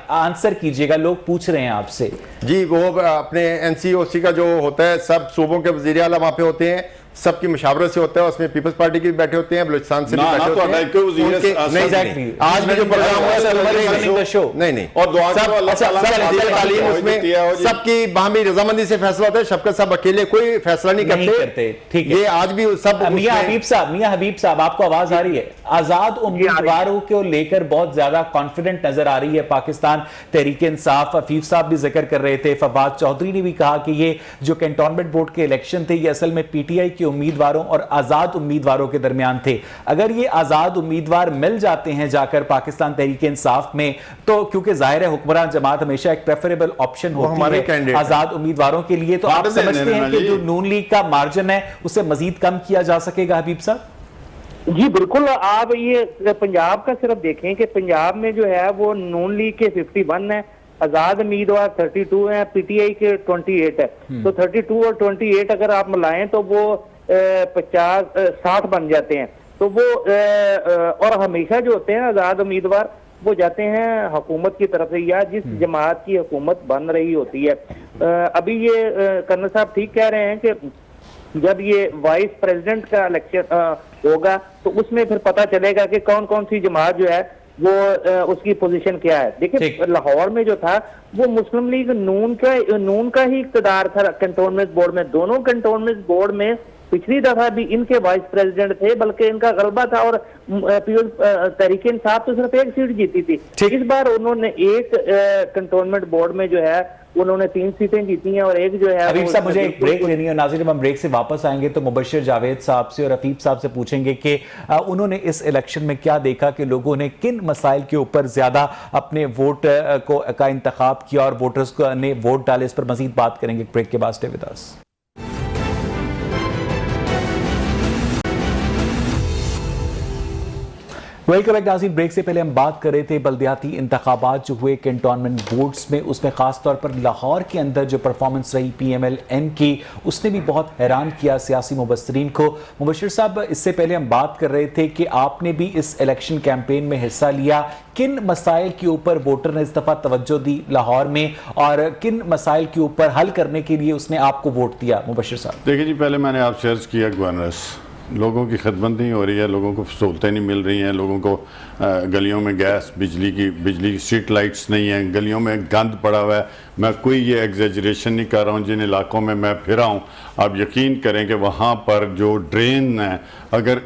आंसर कीजिएगा, लोग पूछ रहे हैं आपसे जी। वो अपने एनसीओसी का जो होता है, सब सूबों के वज़ीर आला वहां पे होते हैं, सबकी मुशावरत से होता है, उसमें पीपल्स पार्टी के भी बैठे होते हैं, बलूचिस्तान से भी बैठे होते हैं। नहीं, आज भी जो प्रोग्राम हुआ नहीं, और दुआ तालीम उसमें सबकी बाहमी रजामंदी से फैसला होता है। शफकत साहब अकेले कोई फैसला नहीं करते। ठीक है, ये आज भी सब। मियां हबीब साहब आपको आवाज आ रही है? आजाद उम्मीदवारों को लेकर बहुत ज्यादा कॉन्फिडेंट नजर आ रही है पाकिस्तान तहरीक इंसाफ। अफीफ साहब भी जिक्र कर रहे थे, फवाद चौधरी ने भी कहा कि ये जो कैंटोनमेंट बोर्ड के इलेक्शन थे ये असल में पीटीआई के उम्मीदवारों और आजाद उम्मीदवारों के दरमियान थे। अगर ये आजाद उम्मीदवार मिल जाते हैं जाकर पाकिस्तान तहरीक इंसाफ में, तो क्योंकि जाहिर है हुक्मरान जमात हमेशा एक प्रेफरेबल ऑप्शन होती है आजाद उम्मीदवारों के लिए, तो आप समझते हैं कि जो नून लीग का मार्जिन है उसे मजीद कम किया जा सकेगा? हबीब साहब जी बिल्कुल, आप ये पंजाब का सिर्फ देखें कि पंजाब में जो है वो नून लीग के 51 है, आजाद उम्मीदवार 32 है, पीटीआई के 28 है। तो 32 और 28 अगर आप मिलाएं तो वो 50-60 बन जाते हैं। तो वो और हमेशा जो होते हैं आजाद उम्मीदवार वो जाते हैं हुकूमत की तरफ से या जिस जमात की हुकूमत बन रही होती है। अभी ये कर्नल साहब ठीक कह रहे हैं कि जब ये वाइस प्रेसिडेंट का इलेक्शन होगा तो उसमें फिर पता चलेगा कि कौन कौन सी जमात जो है वो उसकी पोजीशन क्या है। देखिए लाहौर में जो था वो मुस्लिम लीग नून का ही इक़्तिदार था कैंटोनमेंट बोर्ड में। दोनों कैंटोनमेंट बोर्ड में पिछली दफा भी इनके वाइस प्रेसिडेंट थे, बल्कि इनका गलबा था और तहरीक इंसाफ तो सिर्फ एक सीट जीती थी। इस बार उन्होंने एक कैंटोनमेंट बोर्ड में जो है उन्होंने 3 सीटें जीती हैं और एक जो है। हबीब साहब मुझे एक ब्रेक लेनी है नाज़रीन, जब हम ब्रेक से वापस आएंगे तो मुबश्शिर जावेद साहब से और रफीक साहब से पूछेंगे कि उन्होंने इस इलेक्शन में क्या देखा कि लोगों ने किन मसाइल के ऊपर ज्यादा अपने वोट का इंतखाब किया और वोटर्स ने वोट डाले। इस पर मजीद बात करेंगे ब्रेक के बाद। Stay with us. Welcome back नाज़रीन। ब्रेक से पहले हम बात कर रहे थे बल्दियाती इंतखाबात जो हुए कैंटोनमेंट बोर्ड्स में, उसमें खास तौर पर लाहौर के अंदर जो परफॉर्मेंस रही PMLN की उसने भी बहुत हैरान किया सियासी मुबस्सिरीन को। मुबश्शिर साहब, इससे पहले हम बात कर रहे थे कि आपने भी इस इलेक्शन कैंपेन में हिस्सा लिया, किन मसाइल के ऊपर वोटर ने इस दफ़ा तवज्जो दी लाहौर में और किन मसाइल के ऊपर हल करने के लिए उसने आपको वोट दिया? मुबश्शिर साहब देखिए जी, पहले मैंने आपसे अर्ज किया गवर्नर्स लोगों की खिदमत नहीं हो रही है, लोगों को सहूलतें नहीं मिल रही हैं, लोगों को गलियों में गैस बिजली की स्ट्रीट लाइट्स नहीं हैं, गलियों में गंद पड़ा हुआ है। मैं कोई ये एग्जेजरेशन नहीं कर रहा हूँ, जिन इलाकों में मैं फिरा हूँ आप यकीन करें कि वहाँ पर जो ड्रेन है, अगर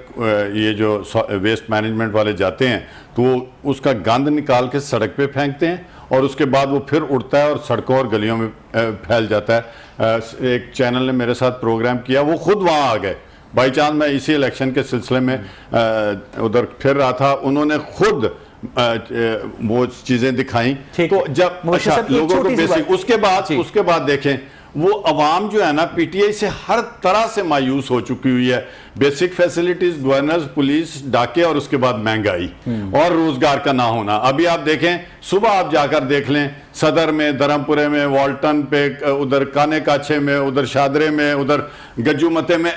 ये जो वेस्ट मैनेजमेंट वाले जाते हैं तो वो उसका गंद निकाल के सड़क पे फेंकते हैं और उसके बाद वो फिर उड़ता है और सड़कों और गलियों में फैल जाता है। एक चैनल ने मेरे साथ प्रोग्राम किया, वो खुद वहाँ आ गए बाई चांस, मैं इसी इलेक्शन के सिलसिले में उधर फिर रहा था, उन्होंने खुद वो चीजें दिखाई। तो जब लोगों को बेसिक उसके बाद देखें वो अवाम जो है ना पीटीआई से हर तरह से मायूस हो चुकी हुई है। बेसिक फैसिलिटीज, गवर्नर्स, पुलिस, डाके और उसके बाद महंगाई और रोजगार का ना होना। अभी आप देखें, सुबह आप जाकर देख लें सदर में, धर्मपुरे में, वाल्टन पे, उधर काने काछे में, उधर शादरे में, उधर गज्जूमते में,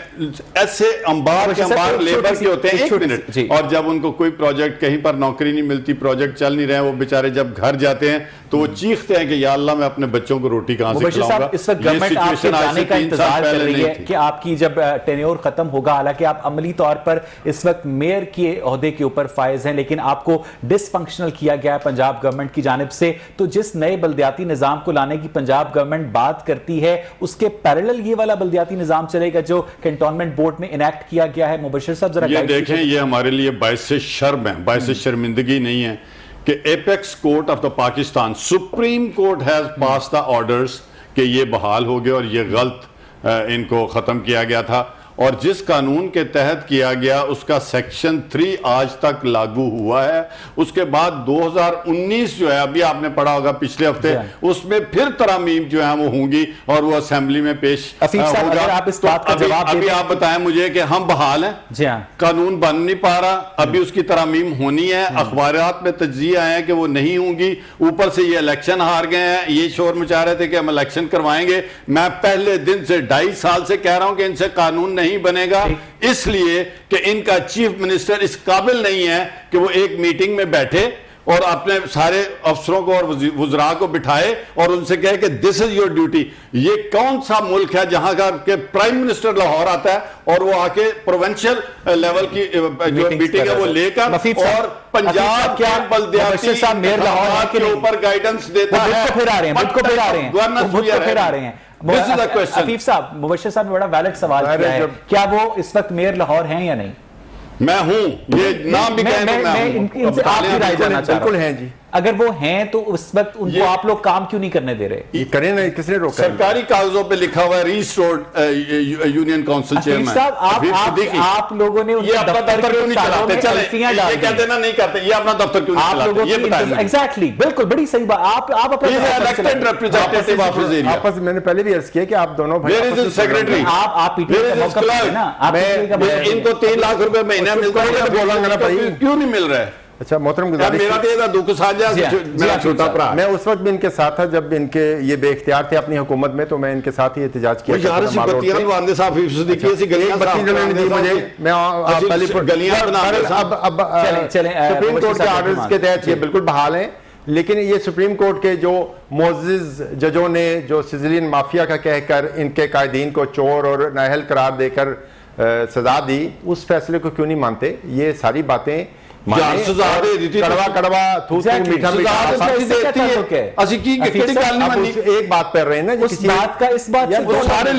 ऐसे अंबार के अंबार लेबर के होते हैं। 1 मिनट। और जब उनको कोई प्रोजेक्ट कहीं पर नौकरी नहीं मिलती, प्रोजेक्ट चल नहीं रहे, वो बेचारे जब घर जाते हैं तो वो चीखते हैं कि या अल्लाह मैं अपने बच्चों को रोटी कहां से खिलाऊंगा। इस वक्त गवर्नमेंट आपके जाने का इंतजार कर रही है कि आपकी जब टेन्योर खत्म होगा, हालांकि आप अमली तौर पर इस वक्त मेयर के ओहदे के ऊपर फायज हैं, लेकिन आपको डिसफंक्शनल किया गया है पंजाब गवर्नमेंट की जानिब से। तो जिस नए बल्दियाती निजाम को लाने की पंजाब गवर्नमेंट बात करती है, उसके पैरेलल ये वाला बल्दियाती निजाम चलेगा जो कैंटोनमेंट बोर्ड में इनेक्ट किया गया है। मुबश्शिर साहब जरा ये देखें, ये हमारे लिए बाइस शर्म है, बाइस शर्मिंदगी नहीं है कि apex court of the Pakistan, supreme court has pass the orders कि ये बहाल हो गए और ये गलत इनको ख़त्म किया गया था। और जिस कानून के तहत किया गया उसका सेक्शन 3 आज तक लागू हुआ है। उसके बाद 2019 जो है, अभी आपने पढ़ा होगा पिछले हफ्ते, उसमें फिर तरामीम जो है वो होंगी और वो असेंबली में पेश होगा। आप इस बात का जवाब अभी आप बताएं मुझे कि हम बहाल हैं, कानून बन नहीं पा रहा, अभी उसकी तरामीम होनी है, अखबारात में तज्जिया है कि वो नहीं होंगी, ऊपर से ये इलेक्शन हार गए हैं, ये शोर मचा रहे थे कि हम इलेक्शन करवाएंगे। मैं पहले दिन से 2.5 साल से कह रहा हूं कि इनसे कानून नहीं बनेगा, इसलिए कि इनका चीफ मिनिस्टर इस काबिल नहीं है कि वो एक मीटिंग में बैठे और अपने सारे अफसरों को और वुज़रा को बिठाए और उनसे कहे कि दिस इज योर ड्यूटी। ये कौन सा मुल्क है जहां का के प्राइम मिनिस्टर लाहौर आता है और वो आके प्रोविंशियल लेवल की जो मीटिंग है वो लेकर और पंजाब के बल्दियाती मेयर लाहौर के ऊपर गाइडेंस देता है। फिर आ रहे हैं, मुझको फिर आ रहे हैं। हफीफ साहब, मुबश्शिर साहब ने बड़ा वैलिड सवाल किया है, क्या वो इस वक्त मेयर लाहौर हैं या नहीं? मैं हूं, ये नाम भी कहें तो मैं इनसे आपकी राय जानना चाह रहा हूं। बिल्कुल हैं जी। अगर वो हैं तो उस वक्त उनको आप लोग काम क्यों नहीं करने दे रहे? ये करें ना, किसने रोका? सरकारी कागजों पे लिखा हुआ है रीस्टोर्ड यूनियन काउंसिल चेयरमैन साहब, आप लोगों ने ये अपना दफ्तर क्यों नहीं चलाते? चले ये कहते ना नहीं करते, ये अपना दफ्तर क्यों नहीं चलाते? ये बताइए। एग्जैक्टली, बिल्कुल, बड़ी सही बात। आप अपना elected representative of this area. आपस मैंने पहले भी अर्ज किया कि आप दोनों भाई सेक्रेटरी, आप इनको 3 लाख रुपए महीना मिलता है, क्यों नहीं मिल रहा है? अच्छा मोहतरम गुजारिश, मेरा तो ये दुख साझा मेरा छोटा भरा। मैं उस वक्त भी इनके साथ था जब इनके ये बेख्तियार थे अपनी हुकूमत में, तो मैं इनके साथ ही एहतजाज किया। यार सी बत्तियां बांधे साहब देखिए सी गलियां नहीं दी मुझे, मैं पहले गलियां बना रहे हैं। अब सुप्रीम कोर्ट के ऑर्डर्स के तहत ये बिल्कुल बहाल हैं, लेकिन ये सुप्रीम कोर्ट के जो मोअज़्ज़िज़ जजों ने जो सिजिलियन माफिया का कहकर इनके कायदीन को चोर और नाअहल करार देकर सजा दी, उस फैसले को क्यों नहीं मानते? ये सारी बातें कड़वा कड़वा मीठा मीठा एक बात कर रहे हैं ना, सारे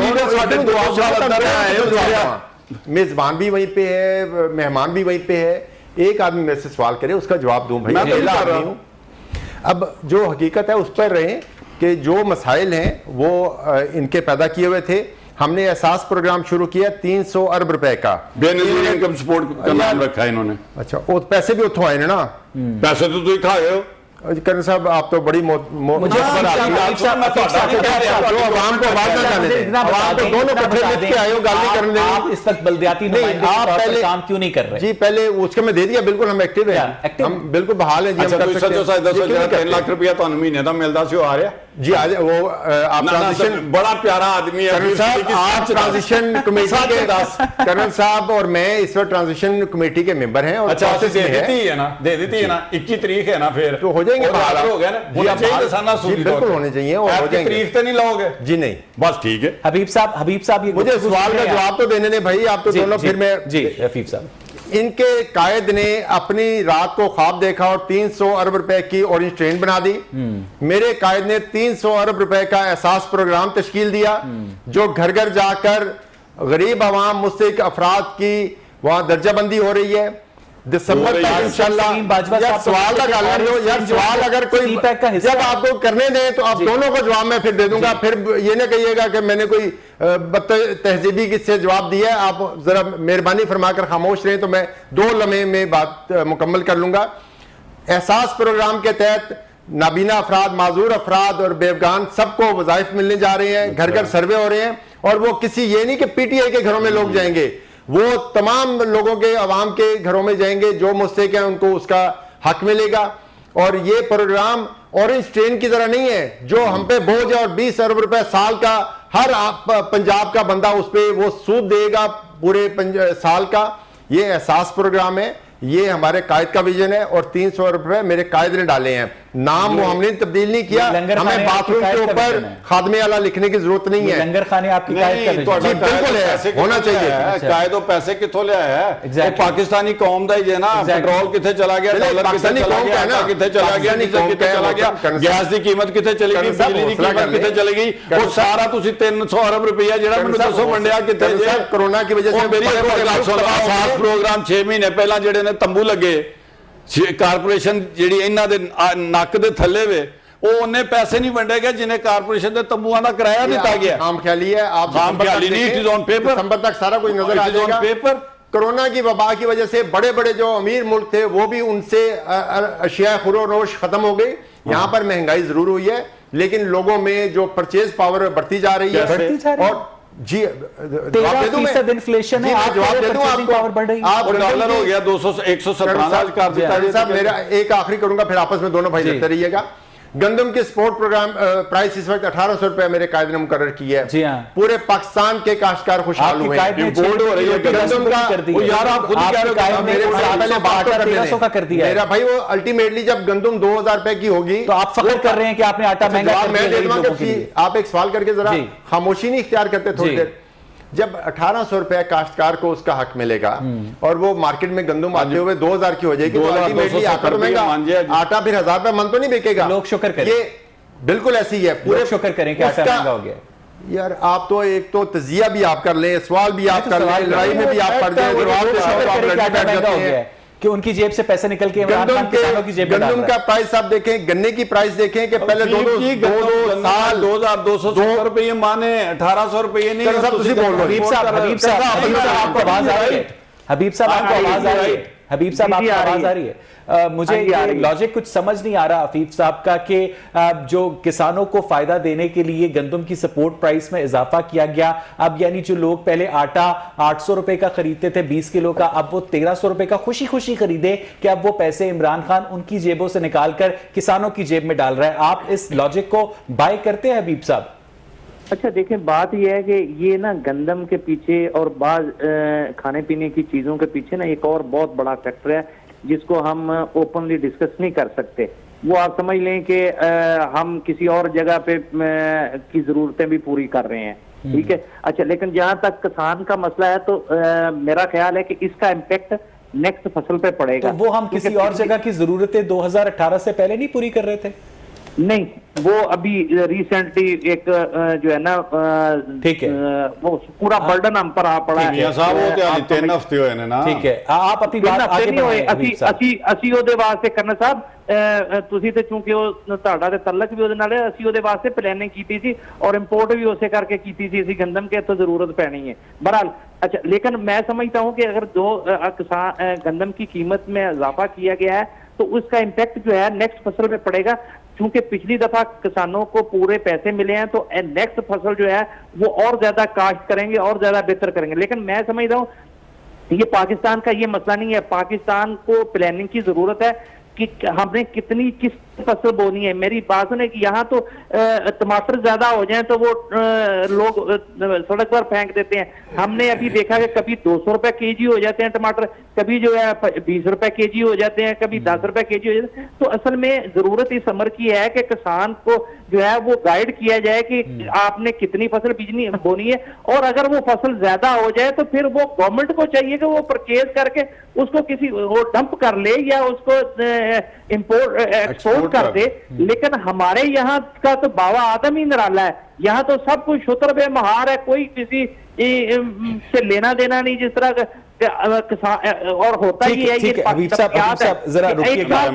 मेजबान भी वहीं पे है, मेहमान भी वहीं पे है, एक आदमी मेरे से सवाल करे उसका जवाब दूं भाई, मैं पहला आदमी हूं। अब जो हकीकत है उस पर रहें कि जो मसाइल हैं वो इनके पैदा किए हुए थे। हमने एहसास प्रोग्राम शुरू किया 300 अरब रुपए का, बेनजीर इनकम सपोर्ट का नाम रखा है इन्होंने। अच्छा, वो पैसे भी उठो आए ना? पैसे तो तुम खा गए हो करण साहब, आप तो बड़ी मुझे खबर आती है जो आवाम को आवाज ना जाने दें, आवाम को दोनों कट्ठे लेके आए हो, गाली करने। आप इस वक्त बल्दियाती नुमाइंदे आप पहले काम क्यों नहीं कर रहे? जी पहले उसके मैं दे दिया, बिल्कुल हम एक्टिव हैं, हम बिल्कुल बहाल हैं जी। हम कर सकते हैं 3 लाख रुपया तो महीने का मिलता सी आ रहा जी। आज वो आप ट्रांजिशन, बड़ा प्यारा आदमी है करण साहब, आप ट्रांजिशन कमेटी के करण साहब और मैं इस वक्त ट्रांजिशन कमेटी के मेंबर हैं। और अच्छा दे देती है ना, 21 तारीख है ना, फिर तो हो जाएंगे, हो गया ना, बिल्कुल होने चाहिए और हो जाएंगे। तारीख तो नहीं लाओगे जी? नहीं, बस ठीक है। हबीब साहब ये मुझे सवाल का जवाब तो देने दें भाई, आप तो दोनों। फिर मैं जी हफीफ साहब, इनके कायद ने अपनी रात को ख्वाब देखा और 300 अरब रुपए की ऑरेंज ट्रेन बना दी। मेरे कायद ने 300 अरब रुपए का एहसास प्रोग्राम तश्कील दिया, जो घर घर जाकर गरीब आवाम, मुस्तहिक अफराद की वहां दर्जाबंदी हो रही है। दिसंबर तक इंशाल्लाह। सवाल का यार, सवाल अगर कोई जब आपको करने दें तो आप दोनों को जवाब मैं फिर दे दूंगा। फिर ये ना कहिएगा कि मैंने कोई तहजीबी से जवाब दिया है। आप जरा मेहरबानी फरमाकर खामोश रहें तो मैं 2 लम्हे में बात मुकम्मल कर लूंगा। एहसास प्रोग्राम के तहत नाबीना अफराद, माजूर अफराद और बेवगान सबको वज़ाइफ मिलने जा रहे हैं, घर घर सर्वे हो रहे हैं। और वो किसी ये नहीं कि पीटीआई के घरों में लोग जाएंगे, वो तमाम लोगों के, अवाम के घरों में जाएंगे, जो मुस्तहिक है उनको उसका हक मिलेगा। और ये प्रोग्राम ऑरेंज ट्रेन की तरह नहीं है जो हम पे बोझ है और 20 अरब रुपए साल का हर पंजाब का बंदा उस पर वो सूद देगा पूरे साल का। ये एहसास प्रोग्राम है, ये हमारे कायद का विजन है और 300 रुपए मेरे कायद ने डाले हैं। नाम हमने तब्दील नहीं किया, हमें बाथरूम के ऊपर खादमे वाला लिखने की जरूरत नहीं है। लंगर खाने आपकी कायद का विजन है, बिल्कुल है, होना चाहिए। कायद और पैसे कितों ले आया है? पाकिस्तानी कौम दा ही है ना। पेट्रोल किथे चला गया, डॉलर किथे चला गया, किथे चला गया, डीजल किथे चला गया, गैस की कीमत किथे चली गई, बिजली की कीमत किथे चली गई, वो सारा तुसी 300 अरब रुपया जेड़ा मैनूं दसो वंडिया किथे जे? कोरोना की वजह से मेरी खास प्रोग्राम 6 महीने पहला जेड़े ने तंबू लगे कारपोरेशन ਜਿਹੜੀ ਇਹਨਾਂ ਦੇ ਨੱਕ ਦੇ ਥੱਲੇ ਵੇ, ਉਹ ਉਹਨੇ ਪੈਸੇ ਨਹੀਂ ਵੰਡੇ ਗਏ ਜਿਨੇ कारपोरेशन ਦੇ ਤੰਬੂਆਂ ਦਾ ਕਿਰਾਇਆ ਦਿੱਤਾ ਗਿਆ। आम ख्याली है, आप आम ख्याली नहीं, इट इज ऑन पेपर। दिसंबर तक सारा कुछ नजर आ जाएगा। पेपर कोरोना की वबा की वजह से बड़े बड़े जो अमीर मुल्क थे वो भी उनसे अशिया खुरोनोश खत्म हो गई। यहाँ पर महंगाई जरूर हुई है, लेकिन लोगों में जो परचेज पावर बढ़ती जा रही है। और जी 13% इन्फ्लेशन है, जवाब दे दूं आपको। आप डॉलर हो गया 200 117 साहब, मेरा एक आखिरी करूंगा फिर आपस में दोनों भाई देखते रहिएगा। गंदम के सपोर्ट प्रोग्राम प्राइस इस वक्त 1800 रुपए मेरे कायदे ने मुकर्रर की है। जी हाँ। पूरे पाकिस्तान के काश्तकार खुशहाल हुए हैं। इम्पोर्ट हो रही है गंदम का, यार आप खुद कह रहे हो मेरे पहले बात कर दिया मेरा भाई, वो अल्टीमेटली जब गंदम 2000 रुपए की होगी तो आप फख्र कर रहे हैं कि आपने आटा महंगा कर दिया लोगों के लिए। आप एक सवाल करके जरा खामोशी नहीं इख्तियार करते थोड़ी देर। जब 1800 रुपए काश्तकार को उसका हक मिलेगा और वो मार्केट में गंदम आते हुए 2000 की हो जाएगी, तो अल्टीमेटली आटा तो महंगा, आटा फिर 1000 रुपए मन तो नहीं बिकेगा। लोग शुक्र करें, ये बिल्कुल ऐसी ही है। पूरे शुक्र करें कि आटा महंगा हो गया। यार आप तो एक तो तजिया भी आप कर ले, सवाल भी आप कर ले, लड़ाई में भी आप पड़ जाए, कि उनकी जेब से पैसे निकल के गंदम का प्राइस आप देखें, गन्ने की प्राइस देखें कि पहले 2 साल 2270 रुपये माने 1800 रुपये नहीं। हबीब साहब आपको आवाज आ रही है? हबीब साहब आपको आवाज आ रही है? हबीब साहब आपको आवाज आ रही है? मुझे लॉजिक कुछ समझ नहीं आ रहा हफीफ साहब का कि जो किसानों को फायदा देने के लिए गंदम की सपोर्ट प्राइस में इजाफा किया गया, अब यानी जो लोग पहले आटा 800 रुपए का खरीदते थे 20 किलो का, अब वो 1300 रुपए का खुशी खुशी खरीदे कि अब वो पैसे इमरान खान उनकी जेबों से निकालकर किसानों की जेब में डाल रहा है। आप इस लॉजिक को बाय करते हैं हबीब साहब? अच्छा देखें, बात यह है कि ये ना गंदम के पीछे और बाज खाने पीने की चीजों के पीछे ना एक और बहुत बड़ा फैक्टर है जिसको हम ओपनली डिस्कस नहीं कर सकते। वो आप समझ लें कि हम किसी और जगह पे की जरूरतें भी पूरी कर रहे हैं, ठीक है। अच्छा, लेकिन जहां तक किसान का मसला है तो मेरा ख्याल है कि इसका इम्पैक्ट नेक्स्ट फसल पे पड़ेगा। तो वो हम किसी और जगह की जरूरतें 2018 से पहले नहीं पूरी कर रहे थे? नहीं, वो अभी रिसेंटली एक जो है ना, ठीक है, वो पूरा बर्डन हम पर आ पड़ा है। ठीक है, आप अपनी बात आगे बढ़ाएं। ਅਸੀਂ ਉਹਦੇ ਵਾਸਤੇ ਕਰਨ ਸਾਹਿਬ ਤੁਸੀਂ ਤੇ ਚੂੰਕਿ ਉਹ ਤੁਹਾਡਾ ਤੇ ਤਲਕ ਵੀ ਉਹਦੇ ਨਾਲ ਹੈ, ਅਸੀਂ ਉਹਦੇ ਵਾਸਤੇ ਪਲੈਨਿੰਗ ਕੀਤੀ ਸੀ और इंपोर्ट भी उसे करके की थी इसी गंदम के तो जरूरत पैनी है बहरहाल। अच्छा, लेकिन मैं समझता हूं कि अगर गंदम की कीमत में इजाफा किया गया है तो उसका इम्पैक्ट जो है नेक्स्ट फसल में पड़ेगा। क्योंकि पिछली दफा किसानों को पूरे पैसे मिले हैं तो नेक्स्ट फसल जो है वो और ज्यादा काश्त करेंगे और ज्यादा बेहतर करेंगे। लेकिन मैं समझता हूँ ये पाकिस्तान का ये मसला नहीं है। पाकिस्तान को प्लानिंग की जरूरत है कि हमने किस फसल बोनी है। मेरी बात सुने कि यहाँ तो टमाटर ज्यादा हो जाएं तो वो लोग सड़क पर फेंक देते हैं। हमने अभी देखा कि कभी 200 रुपए केजी हो जाते हैं टमाटर, कभी जो है 20 रुपए केजी हो जाते हैं, कभी 10 रुपए केजी हो जाते हैं। तो असल में जरूरत इस अमर की है कि किसान को जो है वो गाइड किया जाए कि आपने कितनी फसल बीजनी बोनी है, और अगर वो फसल ज्यादा हो जाए तो फिर वो गवर्नमेंट को चाहिए कि वो परचेज करके उसको किसी वो डंप कर ले या उसको एक्सपोर्ट कर दे। लेकिन हमारे यहाँ का तो बाबा आदम ही निराला है। यहाँ तो सब कुछ शुतर बेमहार है, कोई किसी से लेना देना नहीं। जिस तरह किसान और होता ही है ये जरा रुकिएगा,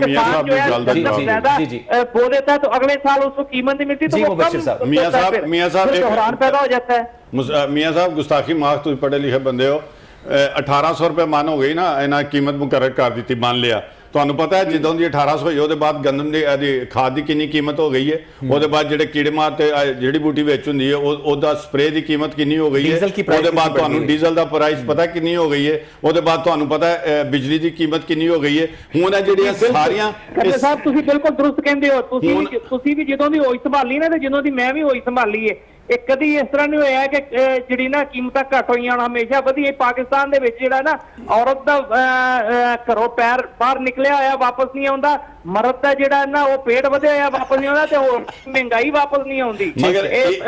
बो देता है तो अगले साल उसको कीमत नहीं मिलती तो मियां साहब बहरान पैदा हो जाता है। मियां साहब गुस्ताखी माफ, तुम पढ़े लिखे बंदे हो। 1800 रुपए मान हो गई ना, इन्हें कीमत मुकर्रर कर दी, मान लिया। ਤੁਹਾਨੂੰ ਪਤਾ ਹੈ ਜਦੋਂ ਦੀ 1800 ਹੋਈ ਉਹਦੇ ਬਾਅਦ ਗੰਦਮ ਦੀ ਖਾਦ ਦੀ ਕਿੰਨੀ ਕੀਮਤ ਹੋ ਗਈ ਹੈ, ਉਹਦੇ ਬਾਅਦ ਜਿਹੜੇ ਕੀੜੇ ਮਾਰ ਤੇ ਜਿਹੜੀ ਬੂਟੀ ਵਿੱਚ ਹੁੰਦੀ ਹੈ ਉਹਦਾ ਸਪਰੇ ਦੀ ਕੀਮਤ ਕਿੰਨੀ ਹੋ ਗਈ ਹੈ, ਉਹਦੇ ਬਾਅਦ ਤੁਹਾਨੂੰ ਡੀਜ਼ਲ ਦਾ ਪ੍ਰਾਈਸ ਪਤਾ ਕਿੰਨੀ ਹੋ ਗਈ ਹੈ, ਉਹਦੇ ਬਾਅਦ ਤੁਹਾਨੂੰ ਪਤਾ ਹੈ ਬਿਜਲੀ ਦੀ ਕੀਮਤ ਕਿੰਨੀ ਹੋ ਗਈ ਹੈ। ਹੁਣ ਇਹ ਜਿਹੜੀਆਂ ਸਾਰੀਆਂ ਸਾਹਿਬ ਤੁਸੀਂ ਬਿਲਕੁਲ ਦਰੁਸਤ ਕਹਿੰਦੇ ਹੋ। ਤੁਸੀਂ ਵੀ ਜਦੋਂ ਦੀ ਹੋਈ ਸੰਭਾਲੀ ਨਾ ਤੇ ਜਦੋਂ ਦੀ ਮੈਂ ਵੀ ਹੋਈ ਸੰਭਾਲੀ ਹੈ, ਇਹ ਕਦੀ ਇਸ ਤਰ੍ਹਾਂ ਨਹੀਂ ਹੋਇਆ ਕਿ ਜਿਹੜੀ ਨਾ ਕੀਮਤਾਂ ਘੱਟ ਹੋਈਆਂ ਹਨ, ਹਮੇਸ਼ਾ ਵਧੀਆ। ਪਾਕਿਸਤਾਨ ਦੇ ਵਿੱਚ ਜਿਹੜਾ ਨਾ ਔਰਤ ਦਾ ਘਰੋਂ ਪੈਰ ਬਾਹਰ ਨਿਕਲਿਆ ਹੋਇਆ ਵਾਪਸ ਨਹੀਂ ਆਉਂਦਾ, मर्द का जेड़ा ना वो पेट ਵਧਿਆ ਹੋਇਆ वापस नहीं आता, वो महंगाई वापस नहीं आती।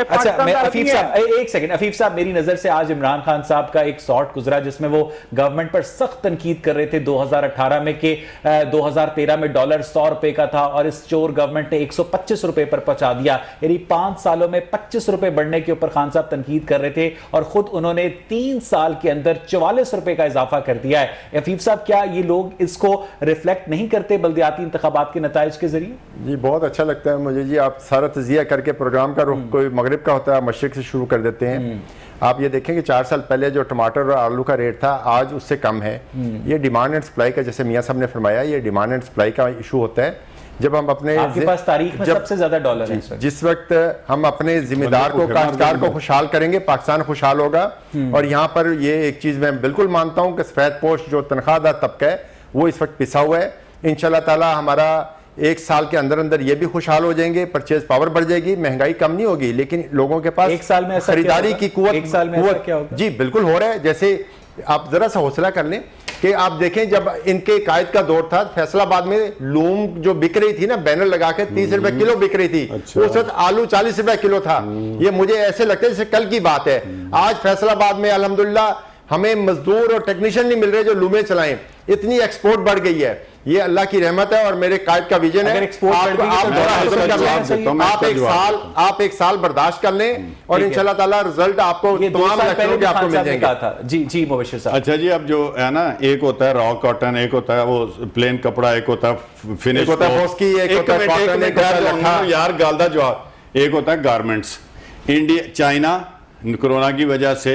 अच्छा, अफीफ साहब एक सेकंड, अफीफ साहब मेरी नजर से आज इमरान खान साहब का एक शॉट गुजरा जिसमें वो गवर्नमेंट पर सख्त तनकीद कर रहे थे 2018 में कि 2013 में डॉलर 100 रुपए का था और इस चोर गवर्नमेंट ने 125 रुपए पर पहुंचा दिया। यानी 5 सालों में 25 रुपए बढ़ने के ऊपर खान साहब तनकीद कर रहे थे और खुद उन्होंने 3 साल के अंदर 44 रुपए का इजाफा कर दिया है। अफीफ साहब, क्या ये लोग इसको रिफ्लेक्ट नहीं करते बल्दियाती इंतखाबात के नताइज के जरिए? जी बहुत अच्छा लगता है मुझे जी, आप सारा तजिया करके प्रोग्राम का रुख कोई मगरिब का होता है मशरिक से शुरू कर देते हैं। आप ये देखें कि 4 साल पहले जो टमाटर और आलू का रेट था आज उससे कम है। ये डिमांड एंड सप्लाई का, जैसे मियां साहब ने फरमाया, ये डिमांड एंड सप्लाई का इशू होता है। जब हम अपने आपके पास तारीख में सबसे ज्यादा डॉलर है, जिस वक्त हम अपने जिम्मेदार को काश्तकार को खुशहाल करेंगे पाकिस्तान खुशहाल होगा। और यहाँ पर ये एक चीज मैं बिल्कुल मानता हूँ कि सफेद पोश जो तनख्वाहदार तबका है वो इस वक्त पिसा हुआ है। इंशाल्लाह ताला हमारा एक साल के अंदर अंदर ये भी खुशहाल हो जाएंगे, परचेज पावर बढ़ जाएगी, महंगाई कम नहीं होगी, लेकिन लोगों के पास एक साल में ऐसा खरीदारी की कुवत, एक साल में ऐसा क्या होगा? जी बिल्कुल हो रहा है। जैसे आप जरा सा हौसला कर लें कि आप देखें जब इनके कायद का दौर था, फैसलाबाद में लूम जो बिक रही थी ना, बैनर लगा के 30 रुपए किलो बिक रही थी। अच्छा। उस वक्त आलू 40 रुपए किलो था। ये मुझे ऐसे लगता है जैसे कल की बात है। आज फैसलाबाद में अल्हम्दुलिल्लाह हमें मजदूर और टेक्नीशियन नहीं मिल रहे जो लूमें चलाएं, इतनी एक्सपोर्ट बढ़ गई है। ये अल्लाह की रहमत है और मेरे कायद का विजन है। आप एक साल बर्दाश्त कर लें और इंशाल्लाह ताला रिजल्ट आपको तमाम इलेक्शनों के आपको मिल जाएंगे। था जी मुबश्शिर साहब। अच्छा जी, अब जो है ना, एक होता है रॉ कॉटन, एक होता है वो प्लेन कपड़ा, एक होता है फिनिश, एक होता है फॉस्की, एक होता है कॉटन, एक होता है लट्ठा। यार गालदा जवाब, एक होता है गारमेंट्स। इंडिया, चाइना कोरोना की वजह से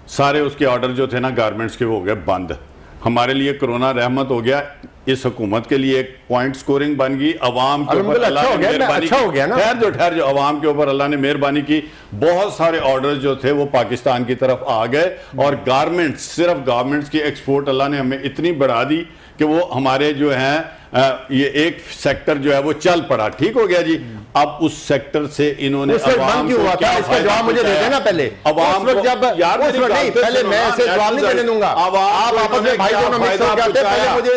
सारे उसके ऑर्डर जो थे ना गारमेंट्स के, वो हो गए बंद। हमारे लिए कोरोना रहमत हो गया, इस हुकूमत के लिए एक पॉइंट स्कोरिंग बन गई। अवाम के ऊपर अल्लाह ने मेहरबानी की, ठहर जो अवाम के ऊपर अल्लाह ने मेहरबानी की, बहुत सारे ऑर्डर्स जो थे वो पाकिस्तान की तरफ आ गए और गारमेंट्स, सिर्फ गारमेंट्स की एक्सपोर्ट अल्लाह ने हमें इतनी बढ़ा दी कि वो हमारे जो हैं ये एक सेक्टर जो है वो चल पड़ा, ठीक हो गया जी। अब उस सेक्टर से इन्होंने अवाम को क्या, इसका जवाब मुझे दे देना पहले। अवाम को जब यार पहले मैं ऐसे जवाब नहीं देने दूंगा। आप आपस में भाई दोनों मिक्स हो जाते हैं। पहले मुझे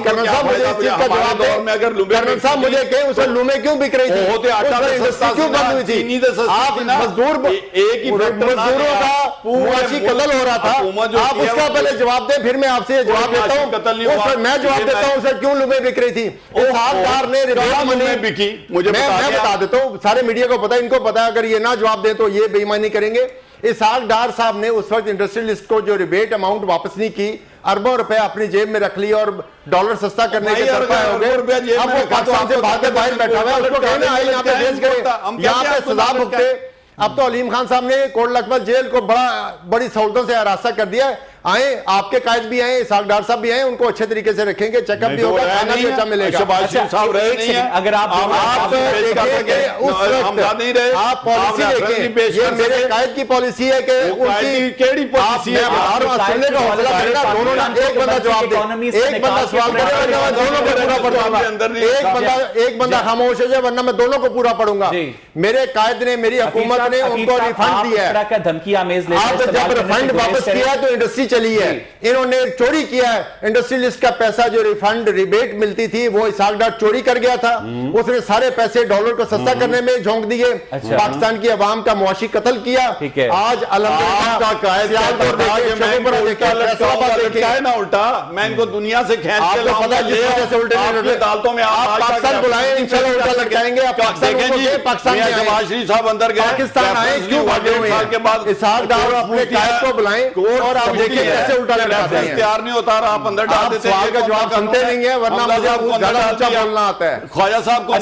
कर्नल साहब मुझे इस चीज का जवाब दें। कर्नल साहब मुझे कहें उसे लूमें क्यों बिक रही थी, इंडस्ट्री क्यों बंद हुई थी? आप मजदूर, एक ही मजदूरों का मुआशी कत्ल हो रहा था, आप उसका पहले जवाब दें, फिर मैं आपसे जवाब देता हूँ। मैं जवाब देता हूँ उसे क्यों लूमें बिक रही थी। इसहाक ने बिकी, मुझे बता देता हूं, सारे मीडिया को पता है, इनको पता है, अगर ये ना जवाब दे तो ये बेईमानी करेंगे। इसहाक डार साहब ने उस वक्त इंडस्ट्रियलिस्ट को जो रिबेट अमाउंट वापस नहीं की, अरबों रुपए अपनी जेब में रख लिया और डॉलर सस्ता करने के तरफ हो गए। अब वो पाकिस्तान से भाग के बाहर बैठा हुआ है, उसको कहना है यहाँ पे पेश करें, यहाँ पे सजा भुगते। अब तो अलीम खान साहब ने कोट लखपत जेल को बड़ी सहूलतों से आरास्ता कर दिया है। आए, आपके कायद भी आए, इसहाक डार साहब भी आए, उनको अच्छे तरीके से रखेंगे, चेकअप भी होगा, खाना भी अच्छा मिलेगा। अगर आप पॉलिसी देखें, ये मेरे कायद की पॉलिसी है कि केड़ी पॉलिसी है, सुनने का हौसला करेगा। दोनों एक बंदा जवाब दे, एक बंदा सवाल करेगा, दोनों को पूरा पढ़ूंगा। एक बंदा खामोश है वरना मैं दोनों को पूरा पढ़ूंगा। मेरे कायद ने, मेरी हुकूमत ने उनको रिफंड दिया है। धमकी आमेज जब रिफंड वापस किया तो इंडस्ट्री चली है। इन्होंने चोरी किया है। इंडस्ट्रियलिस्ट का पैसा जो रिफंड रिबेट मिलती थी वो इसहाक डार चोरी कर गया था। उसने सारे पैसे डॉलर को सस्ता करने में झोंक दिए। पाकिस्तान की आवाम का मुआशी कत्ल किया। आज उल्टा मैं इनको दुनिया से खींच के अदालतों में पाकिस्तान बुलाए, इंशाल्लाह उल्टा लग जाएंगे। पाकिस्तान शहबाज शरीफ साहब अंदर गए, पाकिस्तान आए, क्यों भागे हुए हैं? के बाद इसहाक डार अपने कायद को बुलाएं और आप देखिए कैसे उल्टा लटकाते हैं। तैयार नहीं होता रहा, आप अंदर डाल देते हैं। सवाल का जवाब सुनते नहीं है, वरना मुझे ऊंचा बोलना आता है। ख्वाजा साहब को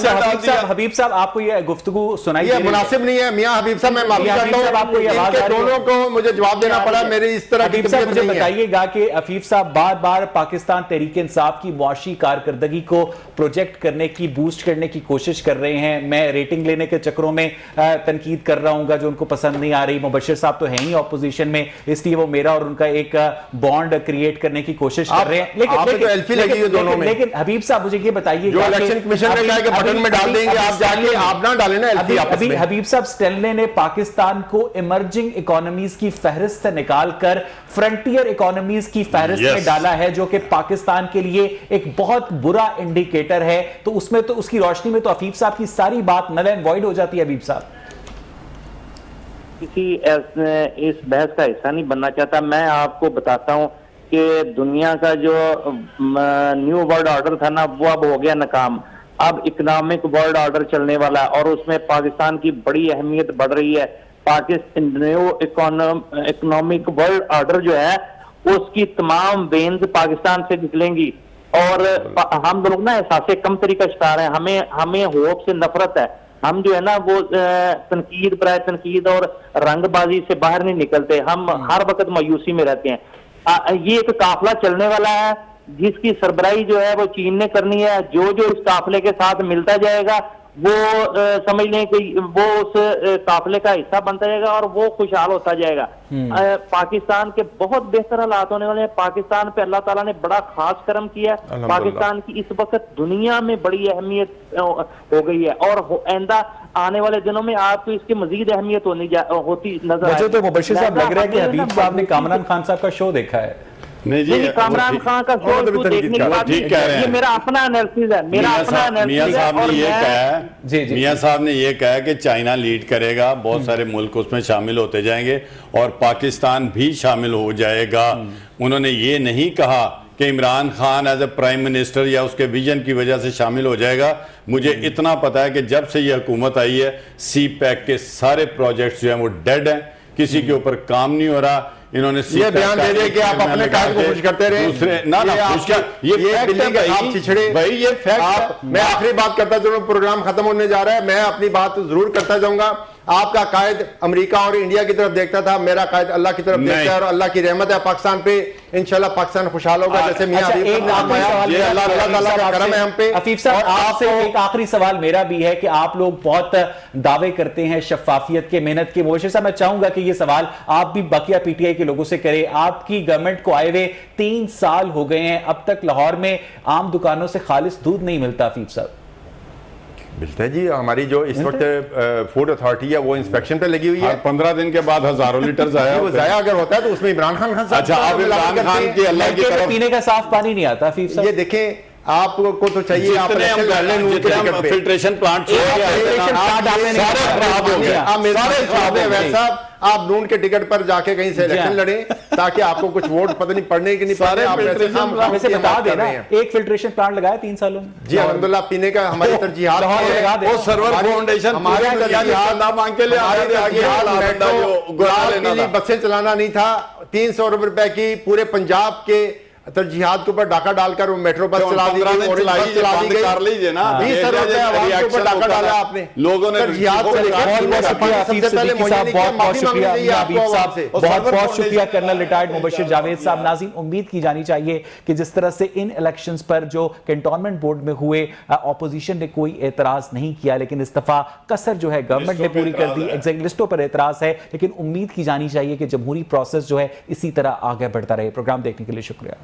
हबीब साहब आपको ये गुफ्तगू सुनाई ये मुनासिब नहीं है। मियां हबीब साहब, मैं माफी चाहता हूं, आपको ये आवाज दोनों को मुझे जवाब देना पड़ा। मेरी इस तरह की तबीयत मुझे बताइएगा कि अफीफ साहब बार बार पाकिस्तान तहरीक इंसाफ की मुआशी कारकर्दगी को प्रोजेक्ट करने की, बूस्ट करने की कोशिश कर रहे हैं। मैं रेटिंग लेने के चक्करों में तनकीद कर रहा हूं जो उनको पसंद नहीं आ रही। मुबश्शिर साहब तो है ही ऑपोजिशन में, इसलिए वो मेरा और उनका एक बॉन्ड क्रिएट करने की कोशिश कर रहे हैं। लेकिन हबीब साहब मुझे ये बताइए, जो इलेक्शन कमीशन ने कहा कि बटन में डाल देंगे, आप जाके आप ना डालें ना एल्फी आपस में। हबीब साहब, स्टेनले ने पाकिस्तान को इमर्जिंग इकोनॉमीज की फहरिस्त निकालकर फ्रंटियर इकोनॉमीज की फहरिस्त में डाला है, जो कि पाकिस्तान के लिए एक बहुत बुरा इंडिकेटर है। तो उसमें तो उसकी रोशनी में तो हबीब साहब की सारी बात नल एंड वॉइड हो जाती है। हबीब साहब किसी इस बहस का हिस्सा नहीं बनना चाहता। मैं आपको बताता हूं कि दुनिया का जो न्यू वर्ल्ड ऑर्डर था ना, वो अब हो गया नाकाम। अब इकोनॉमिक वर्ल्ड ऑर्डर चलने वाला है और उसमें पाकिस्तान की बड़ी अहमियत बढ़ रही है। Pakistan new economic world order जो है उसकी तमाम वेन्स पाकिस्तान से निकलेंगी और हम लोग ना एहसास कम तरीका शिकार है। हमें होप से नफरत है। हम जो है ना वो तनकीद प्राय तनकीद और रंगबाजी से बाहर नहीं निकलते। हम हर वक्त मायूसी में रहते हैं। ये एक काफिला चलने वाला है जिसकी सरबराही जो है वो चीन ने करनी है। जो जो इस काफिले के साथ मिलता जाएगा वो समझ लें कि वो उस काफिले का हिस्सा बनता जाएगा और वो खुशहाल होता जाएगा। पाकिस्तान के बहुत बेहतर हालात होने वाले हैं। पाकिस्तान पे अल्लाह ताला ने बड़ा खास करम किया है। पाकिस्तान की इस वक्त दुनिया में बड़ी अहमियत हो गई है और आइंदा आने वाले दिनों में आपको इसकी मजीद अहमियत होती नजर मुझे तो मुबशिर साहब लग रहा है कि हबीब साहब ने कामरान खान साहब का शो देखा है। नहीं जी, कामरान खान का शो देखने के बाद ये मेरा अपना एनालिसिस है, मेरा अपना एनालिसिस है। और मियां साहब ने ये कहा कि चाइना लीड करेगा, बहुत सारे मुल्क उसमें शामिल होते जाएंगे और पाकिस्तान भी शामिल हो जाएगा। उन्होंने ये नहीं कहा कि Imran Khan as a prime minister या उसके विजन की वजह से शामिल हो जाएगा। मुझे इतना पता है कि जब से ये हुकूमत आई है सी पैक के सारे प्रोजेक्ट्स जो हैं वो डेड हैं, किसी के ऊपर काम नहीं हो रहा। इन्होंने ये बयान दे दिया कि आप अपने कायद को खुश करते रहे, दूसरे ना ये आप छिछड़े भाई, ये फैक्ट। मैं आखिरी बात करता चलूं, प्रोग्राम खत्म होने जा रहा है। मैं अपनी बात जरूर करता जाऊंगा। आपका कायद अमेरिका और इंडिया की तरफ देखता था, मेरा कायद अल्लाह की तरफ देखता है और अल्लाह की रहमत है पाकिस्तान पे। इंशाल्लाह पाकिस्तान खुशहाल होगा। जैसे मियां हबीब साहब ने फरमाया, ये अल्लाह ताला का करम है हम पे। हफीफ साहब, आपसे एक आखिरी सवाल मेरा भी है कि आप लोग बहुत दावे करते हैं शफाफियत के, मेहनत के। मुबशिर साहब, मैं चाहूंगा कि ये सवाल आप भी बकिया पीटीआई के लोगों से करें। आपकी गवर्नमेंट को आए हुए 3 साल हो गए हैं, अब तक लाहौर में आम दुकानों से खालिस दूध नहीं मिलता। हफीफ साहब, मिलता है जी। हमारी जो इस वक्त फूड अथॉरिटी है वो इंस्पेक्शन पे लगी हुई है। 15 दिन के बाद हजारों लीटर जाया वो जाया अगर होता है तो उसमें इमरान खान अच्छा, आप इमरान खान की अल्लाह की तरफ पीने का साफ पानी नहीं आता। हफीफ साहब, ये देखें, आपको तो चाहिए आप फिल्ट्रेशन प्लांट वैसा आप नून के टिकट पर जाके कहीं से इलेक्शन लड़े ताकि आपको कुछ वोट पता नहीं पढ़ने की नहीं सारे बता देना। एक फिल्ट्रेशन प्लांट लगाया 3 सालों में जी, अल्हम्दुलिल्लाह पीने का हमारी तरजीहात वो सर्वर फाउंडेशन हमारी बसें चलाना नहीं था। 300 रुपए की पूरे पंजाब के तरजीहात के ऊपर डाका डालकर वो मेट्रो बस चला दी गई, कर लीजिए ना। 20 रुपए आवाम के ऊपर डाका डाला आपने, लोगों ने तरजीहात से बहुत शुक्रिया कर्नल रिटायर्ड मुबशिर जावेद साहब। नाज़रीन, उम्मीद की जानी चाहिए कि जिस तरह से इन इलेक्शंस पर जो कैंटोनमेंट बोर्ड में हुए ऑपोजिशन ने कोई एतराज नहीं किया, लेकिन इस दफा कसर जो है गवर्नमेंट ने पूरी कर दी। एग्जैक्ट लिस्टों पर एतराज है, लेकिन उम्मीद की जानी चाहिए कि जमहूरी प्रोसेस जो है इसी तरह आगे बढ़ता रहे। प्रोग्राम देखने के लिए शुक्रिया।